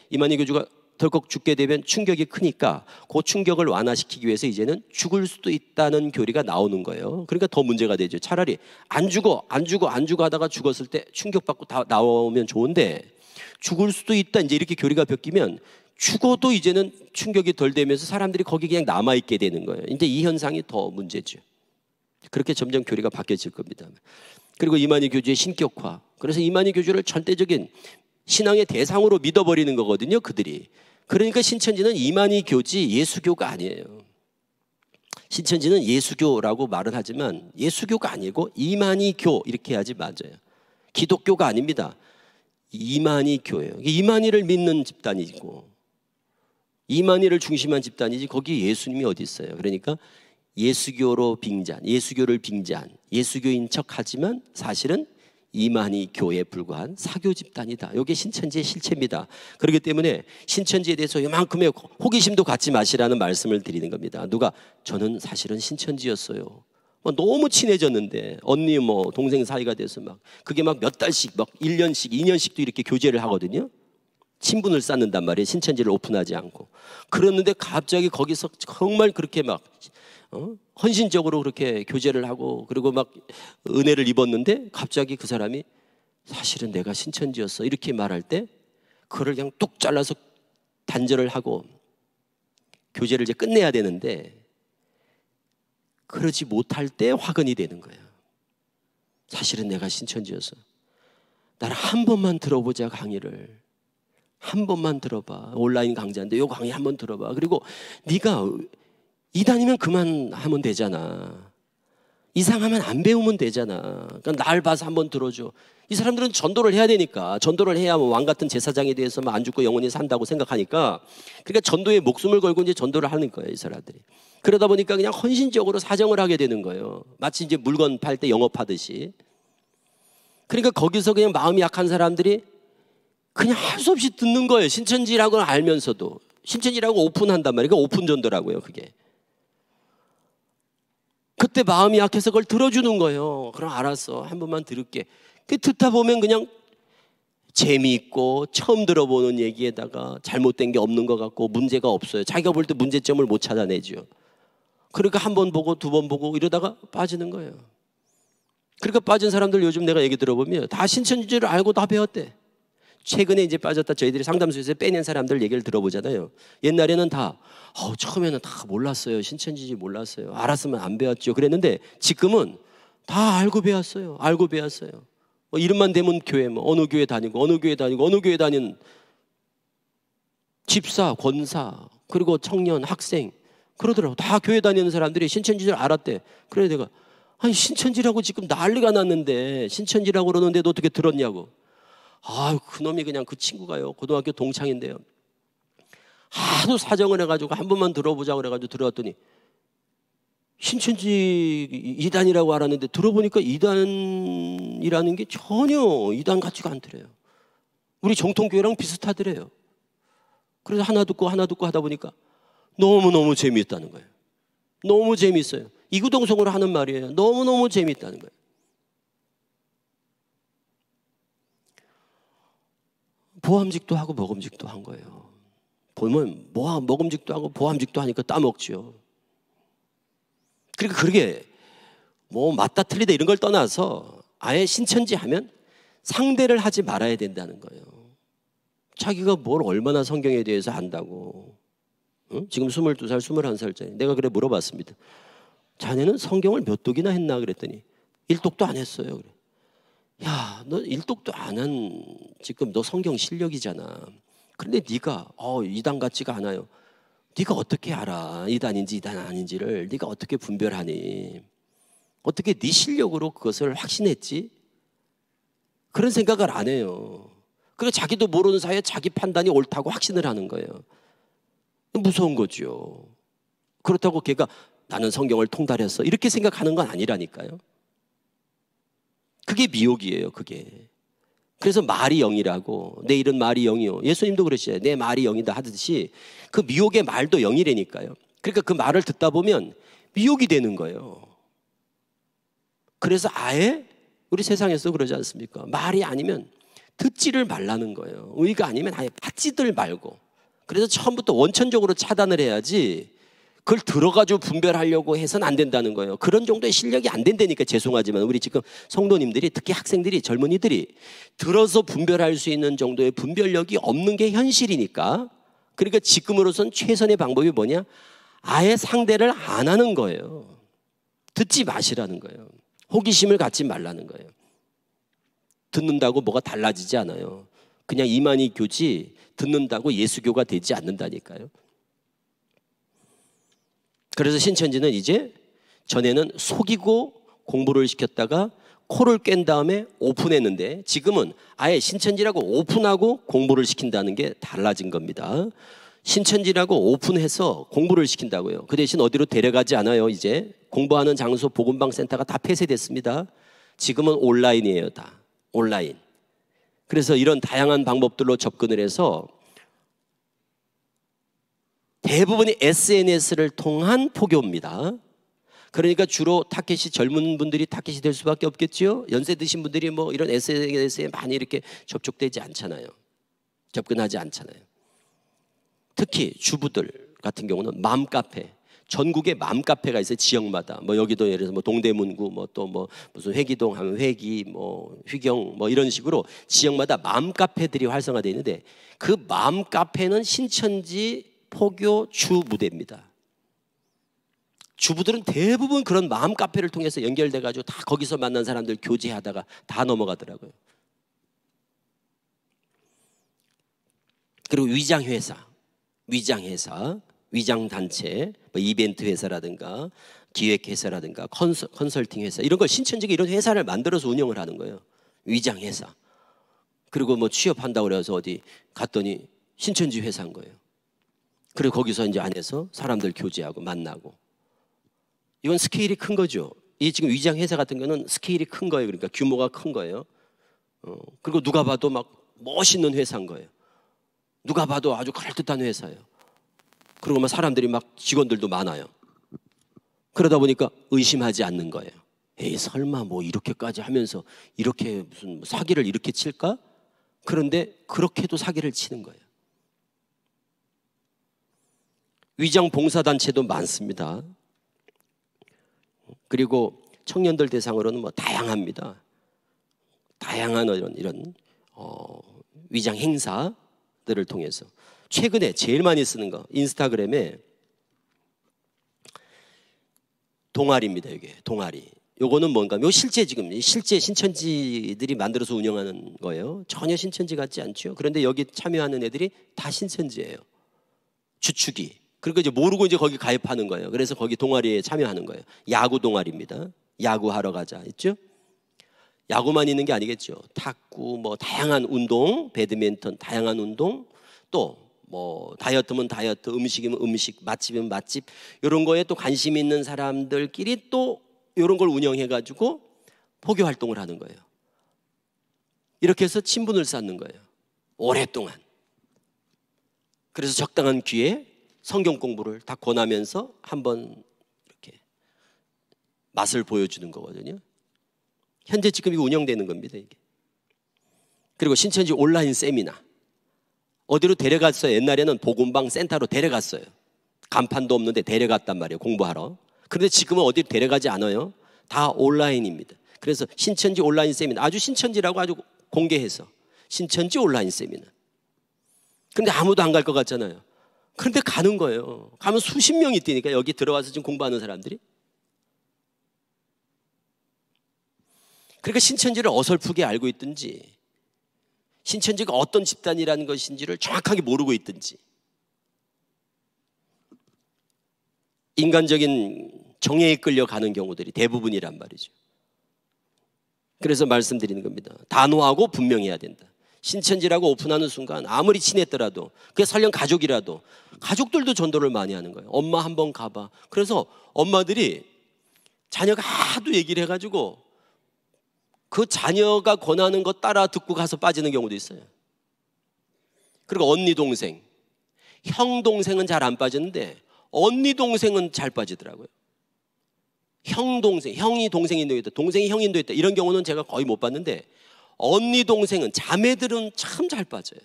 이만희 교주가 덜컥 죽게 되면 충격이 크니까 그 충격을 완화시키기 위해서 이제는 죽을 수도 있다는 교리가 나오는 거예요. 그러니까 더 문제가 되죠. 차라리 안 죽어 하다가 죽었을 때 충격받고 다 나오면 좋은데 죽을 수도 있다 이제 이렇게 교리가 바뀌면 죽어도 이제는 충격이 덜 되면서 사람들이 거기 그냥 남아있게 되는 거예요. 이제 이 현상이 더 문제죠. 그렇게 점점 교리가 바뀌어질 겁니다. 그리고 이만희 교주의 신격화. 그래서 이만희 교주를 절대적인 신앙의 대상으로 믿어버리는 거거든요, 그들이. 그러니까 신천지는 이만희 교지 예수교가 아니에요. 신천지는 예수교라고 말은 하지만 예수교가 아니고 이만희교 이렇게 해야지 맞아요. 기독교가 아닙니다. 이만희교예요. 이만희를 믿는 집단이고 이만희를 중심한 집단이지 거기 예수님이 어디 있어요. 그러니까 예수교로 빙자한, 예수교를 빙자한, 예수교인 척하지만 사실은 이만희 교에 불과한 사교 집단이다. 이게 신천지의 실체입니다. 그렇기 때문에 신천지에 대해서 이만큼의 호기심도 갖지 마시라는 말씀을 드리는 겁니다. 누가 저는 사실은 신천지였어요. 너무 친해졌는데 언니 동생 사이가 돼서 막 그게 막 몇 달씩 막 1년씩 2년씩도 이렇게 교제를 하거든요. 친분을 쌓는단 말이에요. 신천지를 오픈하지 않고. 그랬는데 갑자기 거기서 정말 그렇게 막 헌신적으로 그렇게 교제를 하고 그리고 막 은혜를 입었는데 갑자기 그 사람이 사실은 내가 신천지였어 이렇게 말할 때 그걸 그냥 뚝 잘라서 단절을 하고 교제를 이제 끝내야 되는데 그러지 못할 때 화근이 되는 거예요. 사실은 내가 신천지였어. 나를 한 번만 들어보자. 강의를 한 번만 들어봐. 온라인 강좌인데 요 강의 한번 들어봐. 그리고 네가 이단이면 그만하면 되잖아. 이상하면 안 배우면 되잖아. 그러니까 날 봐서 한번 들어줘. 이 사람들은 전도를 해야 되니까, 전도를 해야 왕 같은 제사장에 대해서 안 죽고 영원히 산다고 생각하니까, 그러니까 전도에 목숨을 걸고 이제 전도를 하는 거예요, 이 사람들이. 그러다 보니까 그냥 헌신적으로 사정을 하게 되는 거예요. 마치 이제 물건 팔 때 영업하듯이. 그러니까 거기서 그냥 마음이 약한 사람들이 그냥 할 수 없이 듣는 거예요. 신천지라고 알면서도. 신천지라고 오픈한단 말이에요. 그러니까 오픈 전도라고요, 그게. 그때 마음이 약해서 그걸 들어주는 거예요. 그럼 알았어, 한 번만 들을게. 듣다 보면 그냥 재미있고 처음 들어보는 얘기에다가 잘못된 게 없는 것 같고 문제가 없어요. 자기가 볼 때 문제점을 못 찾아내죠. 그러니까 한 번 보고 두 번 보고 이러다가 빠지는 거예요. 그러니까 빠진 사람들 요즘 내가 얘기 들어보면 다 신천지를 알고 다 배웠대. 최근에 이제 빠졌다 저희들이 상담소에서 빼낸 사람들 얘기를 들어보잖아요. 옛날에는 다 처음에는 다 몰랐어요. 신천지지 몰랐어요. 알았으면 안 배웠죠. 그랬는데 지금은 다 알고 배웠어요. 알고 배웠어요. 이름만 대면 교회 어느 교회 다니고 어느 교회 다니고 어느 교회 다니는 집사, 권사 그리고 청년, 학생 그러더라고. 다 교회 다니는 사람들이 신천지를 알았대. 그래 내가 아니 신천지라고 지금 난리가 났는데 신천지라고 그러는데 너 어떻게 들었냐고. 그놈이 그냥 그 친구가요. 고등학교 동창인데요. 하도 사정을 해가지고 한 번만 들어보자고 그래가지고 들어왔더니 신천지 이단이라고 알았는데 들어보니까 이단이라는 게 전혀 이단 같지가 않더래요. 우리 정통교회랑 비슷하더래요. 그래서 하나 듣고 하다 보니까 너무너무 재미있다는 거예요. 너무 재미있어요. 이구동성으로 하는 말이에요. 너무너무 재미있다는 거예요. 보암직도 하고 먹음직도 한 거예요. 보면 먹음직도 하고 보암직도 하니까 따먹죠. 그러니까 그게 맞다 틀리다 이런 걸 떠나서 아예 신천지 하면 상대를 하지 말아야 된다는 거예요. 자기가 뭘 얼마나 성경에 대해서 안다고. 지금 22살, 21살짜리. 내가 그래 물어봤습니다. 자네는 성경을 몇 독이나 했나 그랬더니 1독도 안 했어요. 그래. 야, 너 1독도 안 한 지금 너 성경 실력이잖아. 그런데 네가 이단 같지가 않아요. 네가 어떻게 알아? 이단인지 이단 아닌지를 네가 어떻게 분별하니? 어떻게 네 실력으로 그것을 확신했지? 그런 생각을 안 해요. 그리고 자기도 모르는 사이에 자기 판단이 옳다고 확신을 하는 거예요. 무서운 거죠. 그렇다고 걔가 나는 성경을 통달했어 이렇게 생각하는 건 아니라니까요. 그게 미혹이에요. 그게. 그래서 말이 영이라고. 내 이른 말이 영이요. 예수님도 그러시잖아요. 내 말이 영이다 하듯이 그 미혹의 말도 영이라니까요. 그러니까 그 말을 듣다 보면 미혹이 되는 거예요. 그래서 아예 우리 세상에서 그러지 않습니까? 말이 아니면 듣지를 말라는 거예요. 의가 아니면 아예 받지들 말고 그래서 처음부터 원천적으로 차단을 해야지 그걸 들어가지고 분별하려고 해서는 안 된다는 거예요. 그런 정도의 실력이 안 된다니까. 죄송하지만 우리 지금 성도님들이, 특히 학생들이, 젊은이들이 들어서 분별할 수 있는 정도의 분별력이 없는 게 현실이니까. 그러니까 지금으로선 최선의 방법이 뭐냐? 아예 상대를 안 하는 거예요. 듣지 마시라는 거예요. 호기심을 갖지 말라는 거예요. 듣는다고 뭐가 달라지지 않아요. 그냥 이만희 교지 듣는다고 예수교가 되지 않는다니까요. 그래서 신천지는 이제 전에는 속이고 공부를 시켰다가 코를 깬 다음에 오픈했는데 지금은 아예 신천지라고 오픈하고 공부를 시킨다는 게 달라진 겁니다. 신천지라고 오픈해서 공부를 시킨다고요. 그 대신 어디로 데려가지 않아요. 이제 공부하는 장소 복음방 센터가 다 폐쇄됐습니다. 지금은 온라인이에요. 다 온라인. 그래서 이런 다양한 방법들로 접근을 해서 대부분이 SNS를 통한 포교입니다. 그러니까 주로 타켓이, 젊은 분들이 타켓이 될 수밖에 없겠죠. 연세 드신 분들이 뭐 이런 SNS에 많이 이렇게 접촉되지 않잖아요. 접근하지 않잖아요. 특히 주부들 같은 경우는 맘카페, 전국에 맘카페가 있어요. 지역마다. 뭐 여기도 예를 들어서 뭐 동대문구, 뭐 또 뭐 무슨 회기동 하면 회기, 뭐 휘경, 뭐 이런 식으로 지역마다 맘카페들이 활성화되어 있는데 그 맘카페는 신천지 포교 주 무대입니다. 주부들은 대부분 그런 마음 카페를 통해서 연결돼 가지고 다 거기서 만난 사람들 교제하다가 다 넘어가더라고요. 그리고 위장회사, 위장단체, 뭐 이벤트 회사라든가 기획회사라든가 컨설팅 회사, 이런 걸 신천지가 이런 회사를 만들어서 운영을 하는 거예요. 위장회사. 그리고 뭐 취업한다고 그래서 어디 갔더니 신천지 회사인 거예요. 그리고 거기서 이제 안에서 사람들 교제하고 만나고. 이건 스케일이 큰 거죠. 이 지금 위장 회사 같은 거는 스케일이 큰 거예요. 그러니까 규모가 큰 거예요. 그리고 누가 봐도 막 멋있는 회사인 거예요. 누가 봐도 아주 그럴듯한 회사예요. 그리고 막 사람들이 막 직원들도 많아요. 그러다 보니까 의심하지 않는 거예요. 에이, 설마 뭐 이렇게까지 하면서 이렇게 무슨 사기를 이렇게 칠까? 그런데 그렇게도 사기를 치는 거예요. 위장 봉사단체도 많습니다. 그리고 청년들 대상으로는 뭐 다양합니다. 다양한 이런 위장 행사들을 통해서 최근에 제일 많이 쓰는 거 인스타그램에 동아리입니다. 이게 동아리. 요거는 뭔가 요 실제 신천지들이 만들어서 운영하는 거예요. 전혀 신천지 같지 않죠. 그런데 여기 참여하는 애들이 다 신천지예요. 주축이. 그리고 이제 모르고 이제 거기 가입하는 거예요. 그래서 거기 동아리에 참여하는 거예요. 야구 동아리입니다. 야구하러 가자 있죠? 야구만 있는 게 아니겠죠. 탁구, 뭐 다양한 운동, 배드민턴, 다양한 운동, 또 뭐 다이어트면 다이어트, 음식이면 음식, 맛집이면 맛집, 이런 거에 또 관심 있는 사람들끼리 또 이런 걸 운영해 가지고 포교 활동을 하는 거예요. 이렇게 해서 친분을 쌓는 거예요. 오랫동안. 그래서 적당한 기회에 성경 공부를 다 권하면서 한번 이렇게 맛을 보여주는 거거든요. 현재 지금 이거 운영되는 겁니다, 이게. 그리고 신천지 온라인 세미나. 어디로 데려갔어요? 옛날에는 복음방 센터로 데려갔어요. 간판도 없는데 데려갔단 말이에요, 공부하러. 그런데 지금은 어디로 데려가지 않아요. 다 온라인입니다. 그래서 신천지 온라인 세미나, 아주 신천지라고 아주 공개해서 신천지 온라인 세미나. 근데 아무도 안 갈 것 같잖아요. 그런데 가는 거예요. 가면 수십 명이 뛰니까 여기 들어와서 지금 공부하는 사람들이. 그러니까 신천지를 어설프게 알고 있든지 신천지가 어떤 집단이라는 것인지를 정확하게 모르고 있든지 인간적인 정의에 끌려가는 경우들이 대부분이란 말이죠. 그래서 말씀드리는 겁니다. 단호하고 분명해야 된다. 신천지라고 오픈하는 순간 아무리 친했더라도, 그게 설령 가족이라도, 가족들도 전도를 많이 하는 거예요. 엄마 한번 가봐. 그래서 엄마들이 자녀가 하도 얘기를 해가지고 그 자녀가 권하는 거 따라 듣고 가서 빠지는 경우도 있어요. 그리고 언니 동생, 형 동생은 잘 안 빠지는데 언니 동생은 잘 빠지더라고요. 형 동생, 형이 동생인도 있다, 동생이 형인도 있다, 이런 경우는 제가 거의 못 봤는데 언니 동생은, 자매들은 참 잘 빠져요.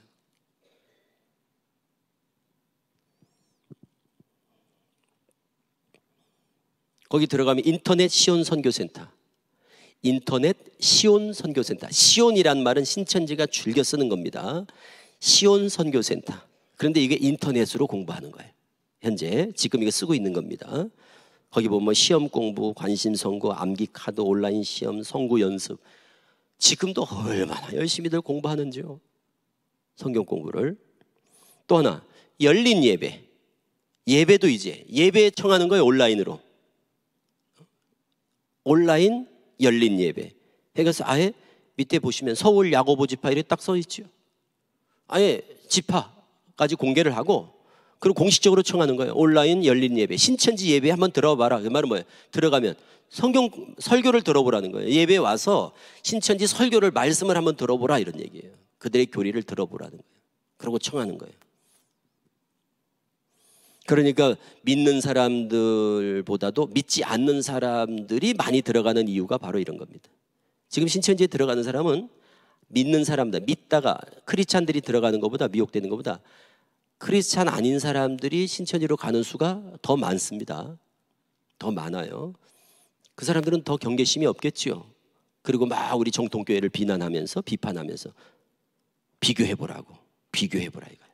거기 들어가면 인터넷 시온 선교센터, 인터넷 시온 선교센터. 시온이란 말은 신천지가 즐겨 쓰는 겁니다. 시온 선교센터. 그런데 이게 인터넷으로 공부하는 거예요. 현재 지금 이거 쓰고 있는 겁니다. 거기 보면 시험 공부, 관심 선고, 암기 카드, 온라인 시험, 선고 연습. 지금도 얼마나 열심히들 공부하는지요. 성경 공부를. 또 하나, 열린 예배. 예배도 이제 예배 청하는 거예요. 온라인으로. 온라인 열린 예배. 그래서 아예 밑에 보시면 서울 야고보 지파 이렇게 딱 써 있죠. 아예 지파까지 공개를 하고, 그리고 공식적으로 청하는 거예요. 온라인 열린 예배. 신천지 예배 한번 들어봐라. 그 말은 뭐예요? 들어가면 성경 설교를 들어보라는 거예요. 예배에 와서 신천지 설교를, 말씀을 한번 들어보라, 이런 얘기예요. 그들의 교리를 들어보라는 거예요. 그러고 청하는 거예요. 그러니까 믿는 사람들보다도 믿지 않는 사람들이 많이 들어가는 이유가 바로 이런 겁니다. 지금 신천지에 들어가는 사람은 믿는 사람들, 믿다가 크리스찬들이 들어가는 것보다, 미혹되는 것보다 크리스찬 아닌 사람들이 신천지로 가는 수가 더 많습니다. 더 많아요. 그 사람들은 더 경계심이 없겠지요. 그리고 막 우리 정통교회를 비난하면서, 비판하면서 비교해보라고, 비교해보라 이거예요.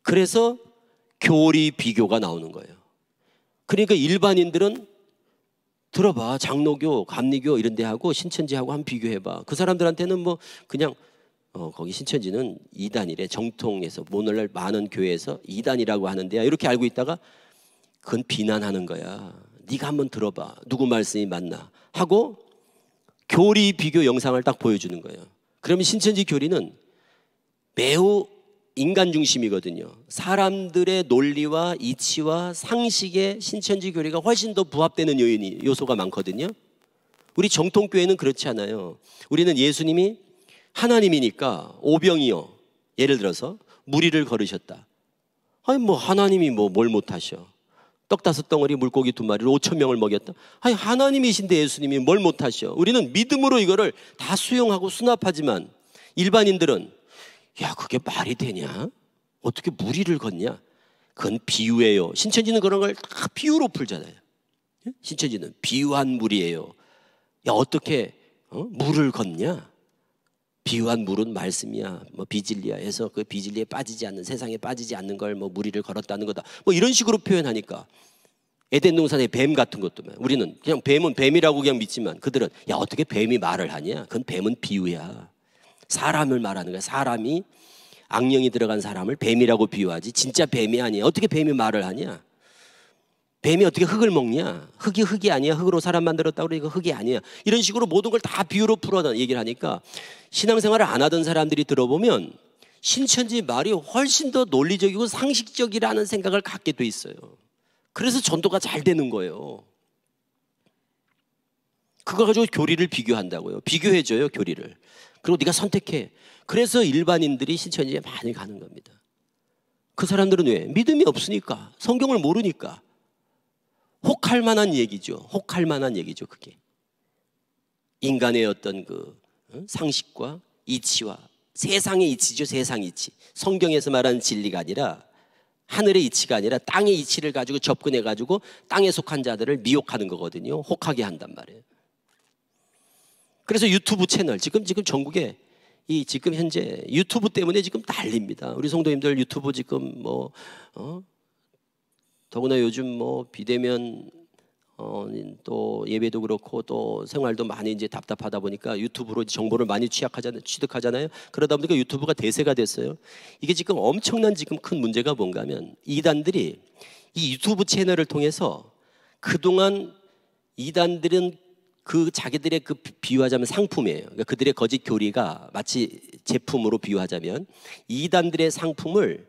그래서 교리 비교가 나오는 거예요. 그러니까 일반인들은 들어봐, 장로교, 감리교 이런 데하고 신천지하고 한번 비교해봐. 그 사람들한테는 뭐 그냥 거기 신천지는 이단이래, 정통에서 오늘날 많은 교회에서 이단이라고 하는데야, 이렇게 알고 있다가 그건 비난하는 거야. 네가 한번 들어봐, 누구 말씀이 맞나 하고 교리 비교 영상을 딱 보여주는 거예요. 그러면 신천지 교리는 매우 인간 중심이거든요. 사람들의 논리와 이치와 상식에 신천지 교리가 훨씬 더 부합되는 요소가 많거든요. 우리 정통교회는 그렇지 않아요. 우리는 예수님이 하나님이니까 오병이어, 예를 들어서 무리를 걸으셨다. 아니 뭐 하나님이 뭘 못하셔. 떡 5덩어리 물고기 2마리로 5,000명을 먹였다. 아니 하나님이신데 예수님이 뭘 못하셔. 우리는 믿음으로 이거를 다 수용하고 수납하지만 일반인들은 야 그게 말이 되냐? 어떻게 무리를 걷냐? 그건 비유예요. 신천지는 그런 걸 다 비유로 풀잖아요. 신천지는 비유한 물이에요. 야 어떻게 물을 걷냐? 비유한 물은 말씀이야. 뭐 비진리야 해서 그 비진리에 빠지지 않는, 세상에 빠지지 않는 걸 뭐 무리를 걸었다는 거다. 뭐 이런 식으로 표현하니까 에덴 동산의 뱀 같은 것도 우리는 그냥 뱀은 뱀이라고 그냥 믿지만 그들은 야 어떻게 뱀이 말을 하냐? 그건 뱀은 비유야. 사람을 말하는 거야. 사람이 악령이 들어간 사람을 뱀이라고 비유하지 진짜 뱀이 아니야. 어떻게 뱀이 말을 하냐? 뱀이 어떻게 흙을 먹냐? 흙이 아니야. 흙으로 사람 만들었다고 그러니까 흙이 아니야. 이런 식으로 모든 걸 다 비유로 풀어 얘기를 하니까 신앙생활을 안 하던 사람들이 들어보면 신천지 말이 훨씬 더 논리적이고 상식적이라는 생각을 갖게 돼 있어요. 그래서 전도가 잘 되는 거예요. 그거 가지고 교리를 비교한다고요. 비교해줘요, 교리를. 그리고 네가 선택해. 그래서 일반인들이 신천지에 많이 가는 겁니다. 그 사람들은 왜? 믿음이 없으니까, 성경을 모르니까. 혹할 만한 얘기죠. 혹할 만한 얘기죠, 그게. 인간의 어떤 그 상식과 이치와 세상의 이치죠, 세상 이치. 성경에서 말하는 진리가 아니라 하늘의 이치가 아니라 땅의 이치를 가지고 접근해가지고 땅에 속한 자들을 미혹하는 거거든요. 혹하게 한단 말이에요. 그래서 유튜브 채널 지금 전국에 지금 현재 유튜브 때문에 지금 난립니다. 우리 성도님들 유튜브 지금 더구나 요즘 비대면 또 예배도 그렇고 또 생활도 많이 이제 답답하다 보니까 유튜브로 정보를 많이 취득하잖아요. 그러다 보니까 유튜브가 대세가 됐어요. 이게 지금 엄청난 지금 큰 문제가 뭔가 하면 이단들이 이 유튜브 채널을 통해서 그동안 이단들은 그 자기들의 그 비유하자면 상품이에요. 그러니까 그들의 거짓 교리가 마치 제품으로 비유하자면 이단들의 상품을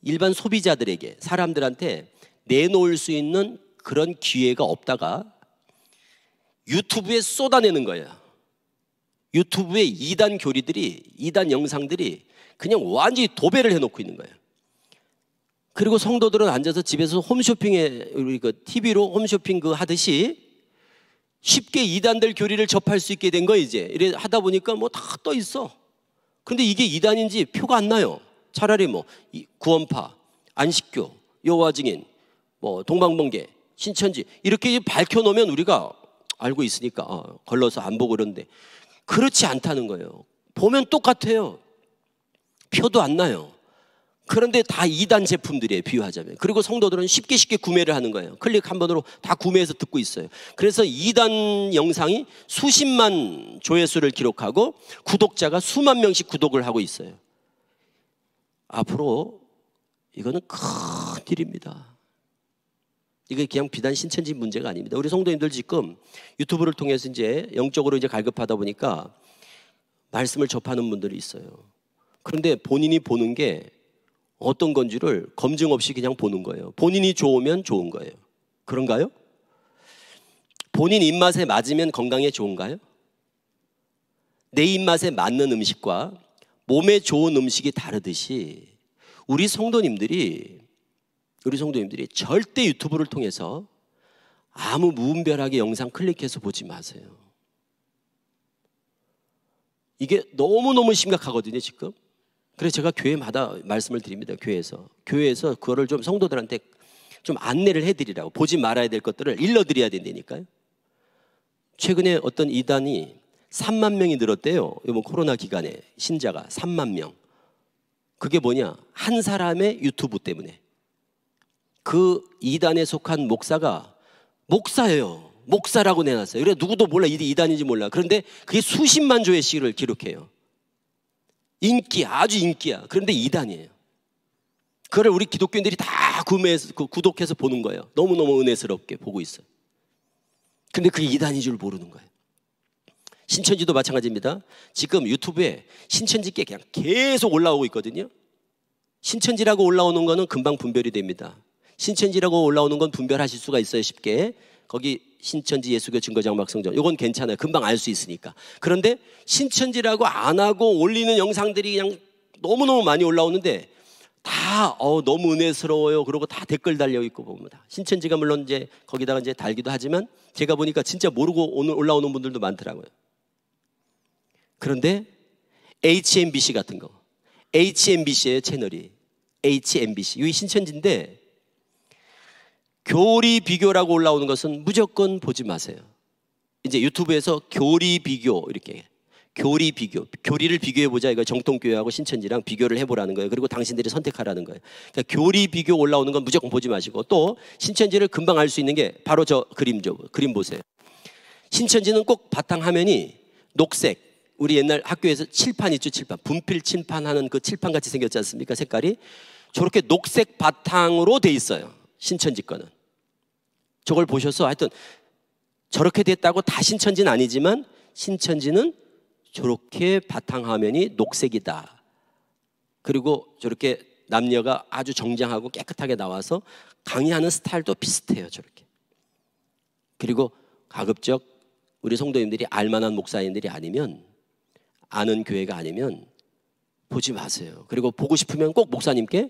일반 소비자들에게, 사람들한테 내놓을 수 있는 그런 기회가 없다가 유튜브에 쏟아내는 거예요. 유튜브에 이단 교리들이, 이단 영상들이 그냥 완전히 도배를 해놓고 있는 거예요. 그리고 성도들은 앉아서 집에서 홈쇼핑에 우리 그 TV로 홈쇼핑 그 하듯이 쉽게 이단들 교리를 접할 수 있게 된 거예요. 이제 이래 하다 보니까 다 떠 있어. 그런데 이게 이단인지 표가 안 나요. 차라리 구원파, 안식교, 여호와 증인, 동방번개 신천지 이렇게 밝혀놓으면 우리가 알고 있으니까 걸러서 안 보고 그러는데 그렇지 않다는 거예요. 보면 똑같아요. 표도 안 나요. 그런데 다 2단 제품들이에요, 비유하자면. 그리고 성도들은 쉽게 구매를 하는 거예요. 클릭 한 번으로 다 구매해서 듣고 있어요. 그래서 2단 영상이 수십만 조회수를 기록하고 구독자가 수만 명씩 구독을 하고 있어요. 앞으로 이거는 큰 일입니다. 이게 그냥 비단 신천지 문제가 아닙니다. 우리 성도님들 지금 유튜브를 통해서 이제 영적으로 이제 갈급하다 보니까 말씀을 접하는 분들이 있어요. 그런데 본인이 보는 게 어떤 건지를 검증 없이 그냥 보는 거예요. 본인이 좋으면 좋은 거예요. 그런가요? 본인 입맛에 맞으면 건강에 좋은가요? 내 입맛에 맞는 음식과 몸에 좋은 음식이 다르듯이 우리 성도님들이 절대 유튜브를 통해서 아무 무분별하게 영상 클릭해서 보지 마세요. 이게 너무너무 심각하거든요, 지금. 그래서 제가 교회마다 말씀을 드립니다. 교회에서 그거를 좀 성도들한테 좀 안내를 해드리라고. 보지 말아야 될 것들을 일러드려야 된다니까요. 최근에 어떤 이단이 3만 명이 늘었대요. 이번 코로나 기간에 신자가 3만 명. 그게 뭐냐? 한 사람의 유튜브 때문에. 그 이단에 속한 목사가 목사예요. 목사라고 내놨어요. 그래 누구도 몰라. 이단인지 몰라. 그런데 그게 수십만 조회씩을 기록해요. 인기야, 아주 인기야. 그런데 이단이에요. 그걸 우리 기독교인들이 다 구매해서 구독해서 보는 거예요. 너무너무 은혜스럽게 보고 있어요. 근데 그게 이단인 줄 모르는 거예요. 신천지도 마찬가지입니다. 지금 유튜브에 신천지께 그냥 계속 올라오고 있거든요. 신천지라고 올라오는 거는 금방 분별이 됩니다. 신천지라고 올라오는 건 분별하실 수가 있어요, 쉽게. 거기 신천지 예수교 증거장막성전 이건 괜찮아요. 금방 알 수 있으니까. 그런데 신천지라고 안 하고 올리는 영상들이 그냥 너무너무 많이 올라오는데 다 너무 은혜스러워요. 그러고 다 댓글 달려 있고 봅니다. 신천지가 물론 이제 거기다가 이제 달기도 하지만 제가 보니까 진짜 모르고 오늘 올라오는 분들도 많더라고요. 그런데 HMBC 같은 거, HMBC의 채널이 HMBC 여기 신천지인데 교리 비교라고 올라오는 것은 무조건 보지 마세요. 이제 유튜브에서 교리 비교 이렇게 교리 비교, 교리를 비교해보자. 이거 정통교회하고 신천지랑 비교를 해보라는 거예요. 그리고 당신들이 선택하라는 거예요. 그러니까 교리 비교 올라오는 건 무조건 보지 마시고 또 신천지를 금방 알 수 있는 게 바로 저 그림 보세요. 신천지는 꼭 바탕화면이 녹색. 우리 옛날 학교에서 칠판 있죠, 칠판. 분필 칠판하는 그 칠판 같이 생겼지 않습니까? 색깔이 저렇게 녹색 바탕으로 돼 있어요. 신천지 거는. 저걸 보셔서 하여튼 저렇게 됐다고 다 신천지는 아니지만 신천지는 저렇게 바탕화면이 녹색이다. 그리고 저렇게 남녀가 아주 정장하고 깨끗하게 나와서 강의하는 스타일도 비슷해요, 저렇게. 그리고 가급적 우리 성도님들이 알만한 목사님들이 아니면, 아는 교회가 아니면 보지 마세요. 그리고 보고 싶으면 꼭 목사님께,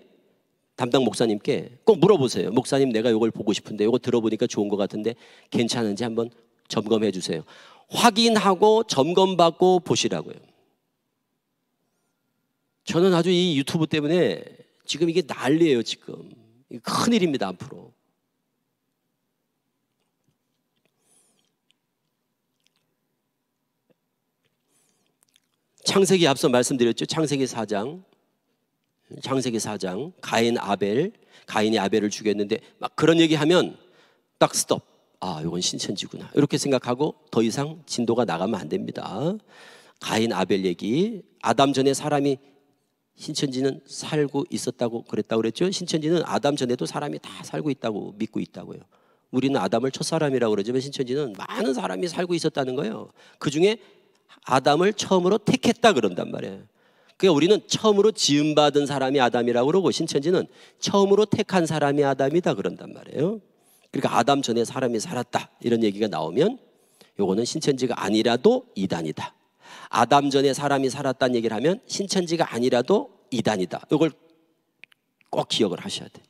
담당 목사님께 꼭 물어보세요. 목사님, 내가 이걸 보고 싶은데 이거 들어보니까 좋은 것 같은데 괜찮은지 한번 점검해 주세요. 확인하고 점검받고 보시라고요. 저는 아주 이 유튜브 때문에 지금 이게 난리예요. 지금 큰일입니다. 앞으로. 창세기 앞서 말씀드렸죠. 창세기 4장 가인 아벨, 가인이 아벨을 죽였는데 막 그런 얘기하면 딱 스톱. 아, 이건 신천지구나. 이렇게 생각하고 더 이상 진도가 나가면 안 됩니다. 가인 아벨 얘기, 아담 전에 사람이, 신천지는 살고 있었다고 그랬죠. 신천지는 아담 전에도 사람이 다 살고 있다고 믿고 있다고요. 우리는 아담을 첫사람이라고 그러지만 신천지는 많은 사람이 살고 있었다는 거예요. 그중에 아담을 처음으로 택했다 그런단 말이에요. 그러니까 우리는 처음으로 지음받은 사람이 아담이라고 그러고 신천지는 처음으로 택한 사람이 아담이다 그런단 말이에요. 그러니까 아담 전에 사람이 살았다 이런 얘기가 나오면 요거는 신천지가 아니라도 이단이다. 아담 전에 사람이 살았다는 얘기를 하면 신천지가 아니라도 이단이다. 이걸 꼭 기억을 하셔야 돼요.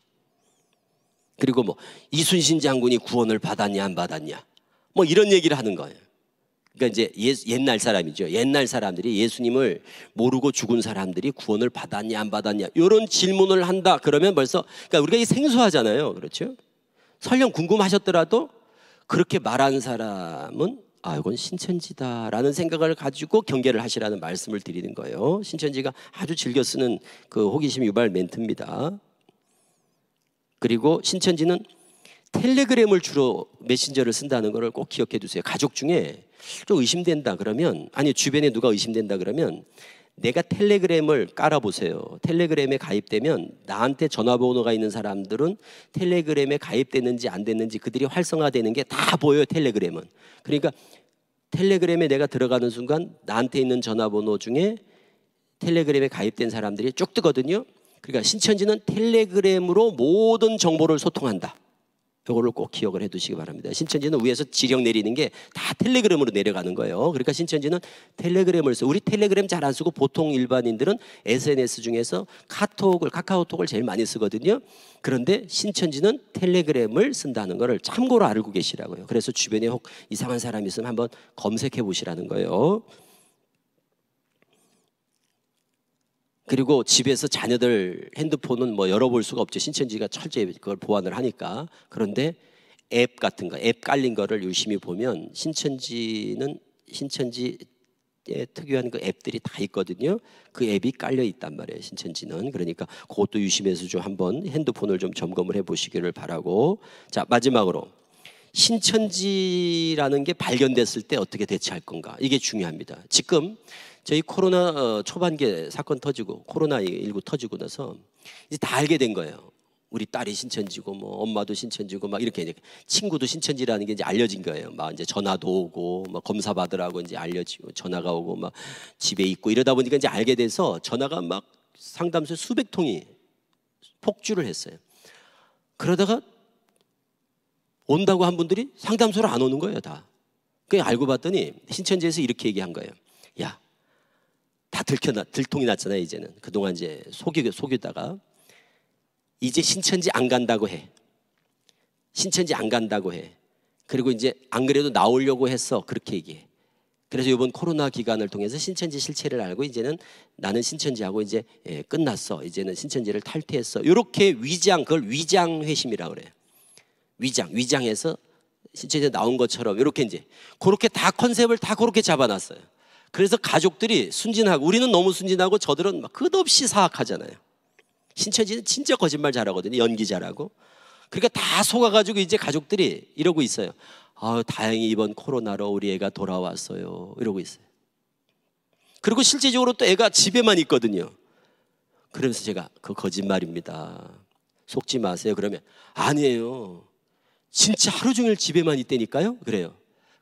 그리고 뭐 이순신 장군이 구원을 받았냐 안 받았냐 뭐 이런 얘기를 하는 거예요. 그러니까 이제 옛날 사람이죠. 옛날 사람들이 예수님을 모르고 죽은 사람들이 구원을 받았냐 안 받았냐 이런 질문을 한다 그러면 벌써, 그러니까 우리가 이 생소하잖아요. 그렇죠? 설령 궁금하셨더라도 그렇게 말한 사람은 이건 신천지다라는 생각을 가지고 경계를 하시라는 말씀을 드리는 거예요. 신천지가 아주 즐겨 쓰는 그 호기심 유발 멘트입니다. 그리고 신천지는 텔레그램을 주로 메신저를 쓴다는 것을 꼭 기억해 두세요. 가족 중에 좀 의심된다 그러면, 아니 주변에 누가 의심된다 그러면 내가 텔레그램을 깔아보세요. 텔레그램에 가입되면 나한테 전화번호가 있는 사람들은 텔레그램에 가입됐는지 안 됐는지 그들이 활성화되는 게 다 보여요. 텔레그램은. 그러니까 텔레그램에 내가 들어가는 순간 나한테 있는 전화번호 중에 텔레그램에 가입된 사람들이 쭉 뜨거든요. 그러니까 신천지는 텔레그램으로 모든 정보를 소통한다. 이거를 꼭 기억을 해두시기 바랍니다. 신천지는 위에서 지령 내리는 게 다 텔레그램으로 내려가는 거예요. 그러니까 신천지는 텔레그램을 써. 우리 텔레그램 잘 안 쓰고 보통 일반인들은 SNS 중에서 카카오톡을 제일 많이 쓰거든요. 그런데 신천지는 텔레그램을 쓴다는 것을 참고로 알고 계시라고요. 그래서 주변에 혹 이상한 사람이 있으면 한번 검색해 보시라는 거예요. 그리고 집에서 자녀들 핸드폰은 뭐 열어볼 수가 없죠. 신천지가 철저히 그걸 보완을 하니까. 그런데 앱 같은 거, 앱 깔린 거를 유심히 보면 신천지에 특유한 그 앱들이 다 있거든요. 그 앱이 깔려 있단 말이에요. 신천지는. 그러니까 그것도 유심해서 좀 한번 핸드폰을 좀 점검을 해보시기를 바라고. 자, 마지막으로 신천지라는 게 발견됐을 때 어떻게 대처할 건가, 이게 중요합니다. 지금 저희 코로나 초반기에 사건 터지고 코로나19 터지고 나서 이제 다 알게 된 거예요. 우리 딸이 신천지고 뭐 엄마도 신천지고 막 이렇게 친구도 신천지라는 게 이제 알려진 거예요. 막 이제 전화도 오고 막 검사 받으라고 이제 알려지고 전화가 오고 막 집에 있고 이러다 보니까 이제 알게 돼서 전화가 막 상담소에 수백 통이 폭주를 했어요. 그러다가 온다고 한 분들이 상담소로 안 오는 거예요, 다. 그냥 알고 봤더니 신천지에서 이렇게 얘기한 거예요. 야, 다 들통이 났잖아요. 이제는 그동안 이제 속이다가 이제 신천지 안 간다고 해. 신천지 안 간다고 해. 그리고 이제 안 그래도 나오려고 했어. 그렇게 얘기해. 그래서 이번 코로나 기간을 통해서 신천지 실체를 알고 이제는 나는 신천지하고 이제 끝났어. 이제는 신천지를 탈퇴했어. 이렇게 그걸 위장회심이라고 그래요. 위장해서 신천지에 나온 것처럼 이렇게 이제 그렇게 다 컨셉을 다 그렇게 잡아놨어요. 그래서 가족들이 순진하고, 우리는 너무 순진하고 저들은 막 끝없이 사악하잖아요. 신천지는 진짜 거짓말 잘하거든요. 연기 잘하고. 그러니까 다 속아가지고 이제 가족들이 이러고 있어요. 다행히 이번 코로나로 우리 애가 돌아왔어요. 이러고 있어요. 그리고 실제적으로 또 애가 집에만 있거든요. 그러면서 제가 그거 거짓말입니다. 속지 마세요. 그러면 아니에요. 진짜 하루 종일 집에만 있다니까요. 그래요.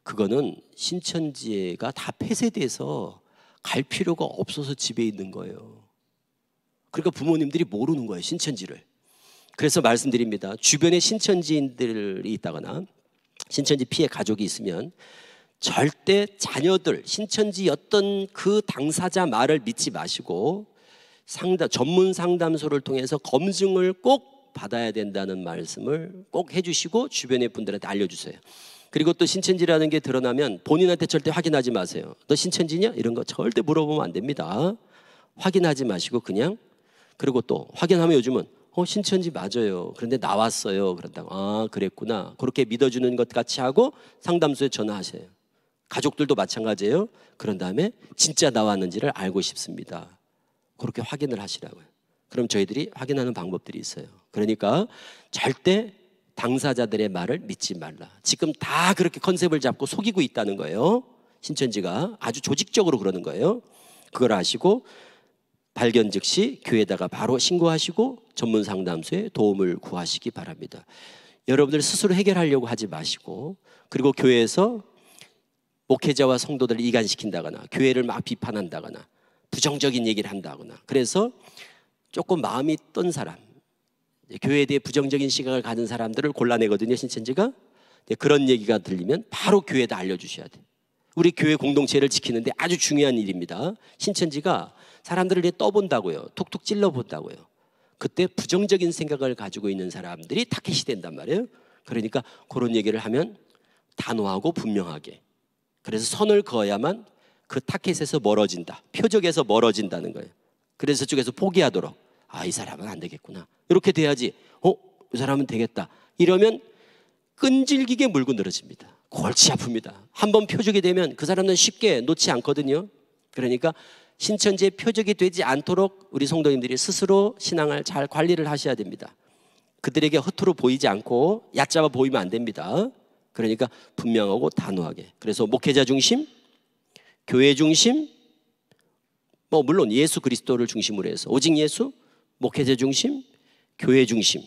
그거는 신천지가 다 폐쇄돼서 갈 필요가 없어서 집에 있는 거예요. 그러니까 부모님들이 모르는 거예요, 신천지를. 그래서 말씀드립니다. 주변에 신천지인들이 있다거나 신천지 피해 가족이 있으면 절대 자녀들, 신천지였던 그 당사자 말을 믿지 마시고 전문 상담소를 통해서 검증을 꼭 받아야 된다는 말씀을 꼭 해주시고 주변의 분들한테 알려주세요. 그리고 또 신천지라는 게 드러나면 본인한테 절대 확인하지 마세요. 너 신천지냐? 이런 거 절대 물어보면 안 됩니다. 확인하지 마시고 그냥. 그리고 또 확인하면 요즘은 신천지 맞아요. 그런데 나왔어요. 그런다고. 그랬구나. 그렇게 믿어주는 것 같이 하고 상담소에 전화하세요. 가족들도 마찬가지예요. 그런 다음에 진짜 나왔는지를 알고 싶습니다. 그렇게 확인을 하시라고요. 그럼 저희들이 확인하는 방법들이 있어요. 그러니까 절대 당사자들의 말을 믿지 말라. 지금 다 그렇게 컨셉을 잡고 속이고 있다는 거예요. 신천지가 아주 조직적으로 그러는 거예요. 그걸 아시고 발견 즉시 교회에다가 바로 신고하시고 전문 상담소에 도움을 구하시기 바랍니다. 여러분들 스스로 해결하려고 하지 마시고, 그리고 교회에서 목회자와 성도들을 이간시킨다거나 교회를 막 비판한다거나 부정적인 얘기를 한다거나, 그래서 조금 마음이 뜬 사람, 교회에 대해 부정적인 시각을 가진 사람들을 골라내거든요, 신천지가. 그런 얘기가 들리면 바로 교회에다 알려주셔야 돼요. 우리 교회 공동체를 지키는데 아주 중요한 일입니다. 신천지가 사람들을 떠본다고요. 툭툭 찔러본다고요. 그때 부정적인 생각을 가지고 있는 사람들이 타겟이 된단 말이에요. 그러니까 그런 얘기를 하면 단호하고 분명하게, 그래서 선을 그어야만 그 타겟에서 멀어진다, 표적에서 멀어진다는 거예요. 그래서 저쪽에서 포기하도록, 이 사람은 안 되겠구나, 이렇게 돼야지 이 사람은 되겠다, 이러면 끈질기게 물고 늘어집니다. 골치 아픕니다. 한번 표적이 되면 그 사람은 쉽게 놓지 않거든요. 그러니까 신천지의 표적이 되지 않도록 우리 성도님들이 스스로 신앙을 잘 관리를 하셔야 됩니다. 그들에게 허투루 보이지 않고 얕잡아 보이면 안 됩니다. 그러니까 분명하고 단호하게. 그래서 목회자 중심, 교회 중심, 물론 예수 그리스도를 중심으로 해서 오직 예수, 목회자 중심, 교회 중심.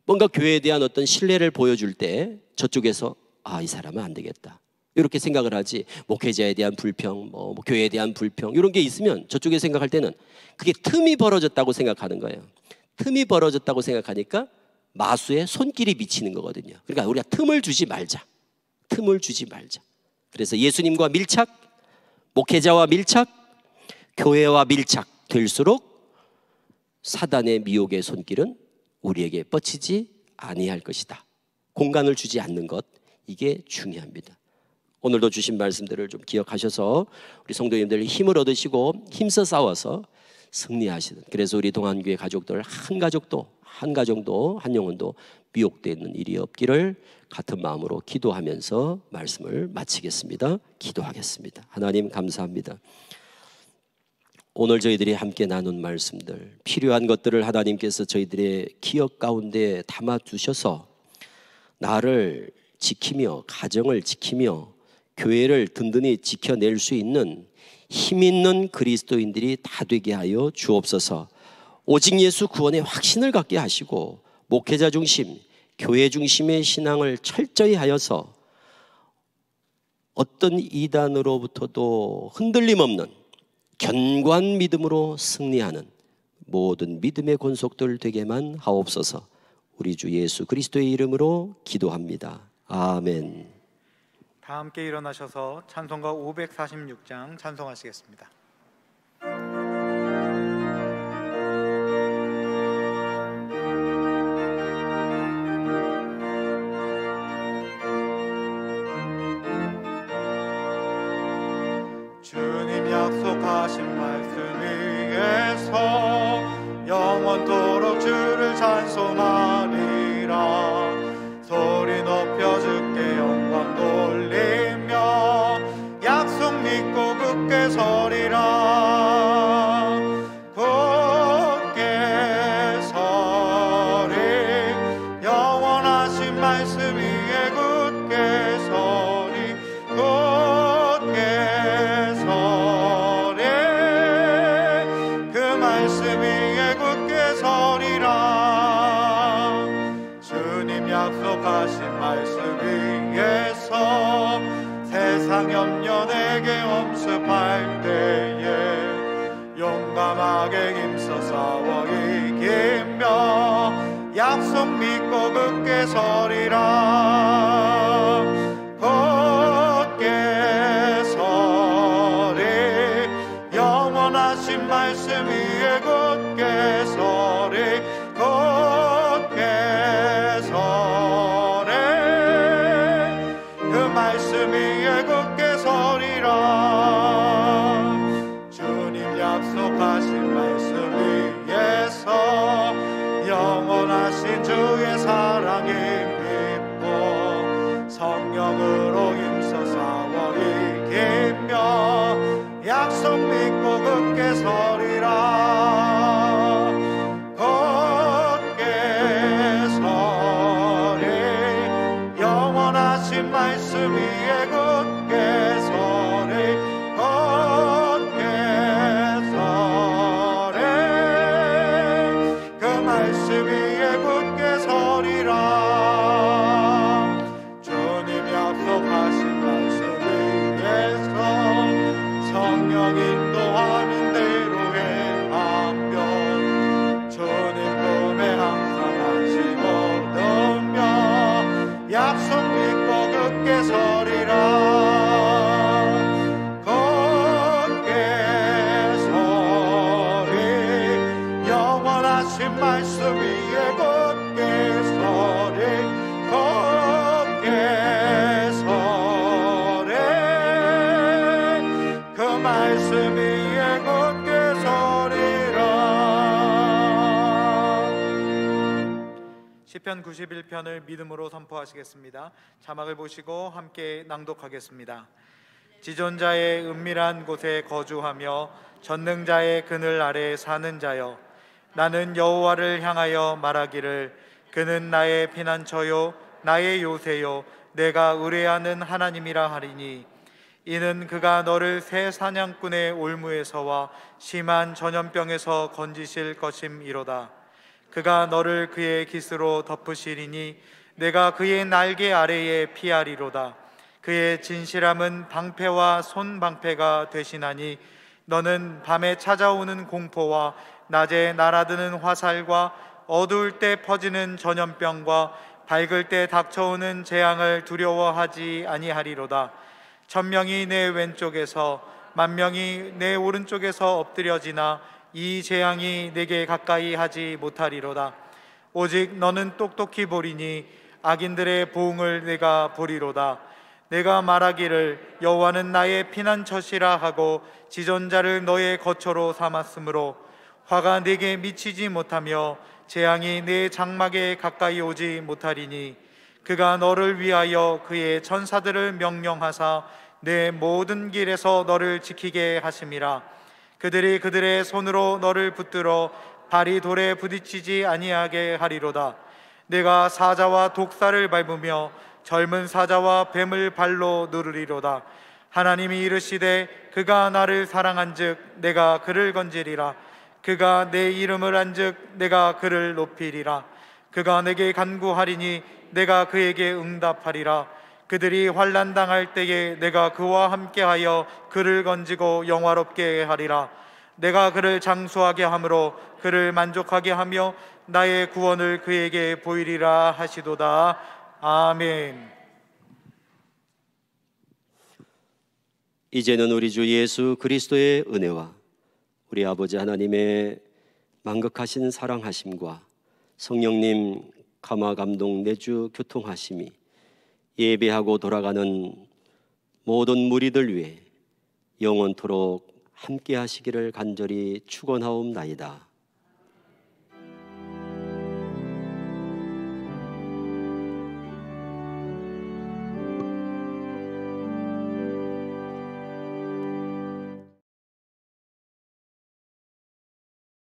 뭔가 교회에 대한 어떤 신뢰를 보여줄 때 저쪽에서 이 사람은 안 되겠다, 이렇게 생각을 하지, 목회자에 대한 불평, 교회에 대한 불평 이런 게 있으면 저쪽에 생각할 때는 그게 틈이 벌어졌다고 생각하는 거예요. 틈이 벌어졌다고 생각하니까 마수에 손길이 미치는 거거든요. 그러니까 우리가 틈을 주지 말자. 틈을 주지 말자. 그래서 예수님과 밀착, 목회자와 밀착, 교회와 밀착 될수록 사단의 미혹의 손길은 우리에게 뻗치지 아니할 것이다. 공간을 주지 않는 것, 이게 중요합니다. 오늘도 주신 말씀들을 좀 기억하셔서 우리 성도님들 힘을 얻으시고 힘써 싸워서 승리하시는, 그래서 우리 동안교회 가족들 한 가정도 한 영혼도 미혹되는 일이 없기를 같은 마음으로 기도하면서 말씀을 마치겠습니다. 기도하겠습니다. 하나님 감사합니다. 오늘 저희들이 함께 나눈 말씀들, 필요한 것들을 하나님께서 저희들의 기억 가운데 담아두셔서 나를 지키며 가정을 지키며 교회를 든든히 지켜낼 수 있는 힘 있는 그리스도인들이 다 되게 하여 주옵소서. 오직 예수 구원의 확신을 갖게 하시고 목회자 중심, 교회 중심의 신앙을 철저히 하여서 어떤 이단으로부터도 흔들림 없는 견고한 믿음으로 승리하는 모든 믿음의 권속들 되게만 하옵소서. 우리 주 예수 그리스도의 이름으로 기도합니다. 아멘. 다 함께 일어나셔서 찬송가 546장 찬송하시겠습니다. 주님 약속하신 말씀 위에서 영원토록 주를 찬송하리라. 소리 높여 주께 영광 돌리며 약속 믿고 굳게 서리라. 굳게 서리, 영원하신 말씀 위에 굳게 서리. 굳게 서리, 그 말씀 위에 굳게 서리라. 주님 약속하신 말씀 위에서 세상 염려 내게 엄습할 때에 용감하게 힘써 싸워 이기며 약속 믿고 굳게 서리라. 굳게 서리, 영원하신 말씀 위에 굳게 서리. 굳게 서리, 그 말씀 위에 굳게 서리라. 주님 약속하신 말씀 위에서 영원하신 주의 사랑이 믿고 성령으로 힘써 싸워 이기며 약속 믿고 굳게 서리라. 굳게 서리, 영원하신 말씀 위에 굳게 서리. 굳게 서리, 그 말씀 위에 굳게 서리라. 주님 약속하신 말씀 위에서 성령 인도하는 대로 행하며 주님 품에 항상 안식 얻으며 약속 믿고 굳게 서리라. 굳게 서리, 영원하신 말씀 위에 굳게 서리. 굳게 서리, 그 말씀 위에 굳게 서리라. 시편 시편 91편을 믿음으로 선포하시겠습니다. 자막을 보시고 함께 낭독하겠습니다. 지존자의 은밀한 곳에 거주하며 전능자의 그늘 아래 사는 자여, 나는 여호와를 향하여 말하기를 그는 나의 피난처요 나의 요새요 내가 의뢰하는 하나님이라 하리니, 이는 그가 너를 새 사냥꾼의 올무에서와 심한 전염병에서 건지실 것임이로다. 그가 너를 그의 깃으로 덮으시리니 내가 그의 날개 아래에 피하리로다. 그의 진실함은 방패와 손방패가 되시나니, 너는 밤에 찾아오는 공포와 낮에 날아드는 화살과 어두울 때 퍼지는 전염병과 밝을 때 닥쳐오는 재앙을 두려워하지 아니하리로다. 1000명이 내 왼쪽에서 10,000명이 내 오른쪽에서 엎드려지나 이 재앙이 내게 가까이 하지 못하리로다. 오직 너는 똑똑히 보리니 악인들의 보응을 내가 보리로다. 내가 말하기를 여호와는 나의 피난처시라 하고 지존자를 너의 거처로 삼았으므로 화가 내게 미치지 못하며 재앙이 내 장막에 가까이 오지 못하리니, 그가 너를 위하여 그의 천사들을 명령하사 내 모든 길에서 너를 지키게 하심이라. 그들이 그들의 손으로 너를 붙들어 발이 돌에 부딪히지 아니하게 하리로다. 내가 사자와 독사를 밟으며 젊은 사자와 뱀을 발로 누르리로다. 하나님이 이르시되 그가 나를 사랑한즉 내가 그를 건지리라. 그가 내 이름을 안즉 내가 그를 높이리라. 그가 내게 간구하리니 내가 그에게 응답하리라. 그들이 환난 당할 때에 내가 그와 함께하여 그를 건지고 영화롭게 하리라. 내가 그를 장수하게 함으로 그를 만족하게 하며 나의 구원을 그에게 보이리라 하시도다. 아멘. 이제는 우리 주 예수 그리스도의 은혜와 우리 아버지 하나님의 만극하신 사랑하심과 성령님 감화 감동 내주 교통하심이 예배하고 돌아가는 모든 무리들 위해 영원토록 함께 하시기를 간절히 축원하옵나이다.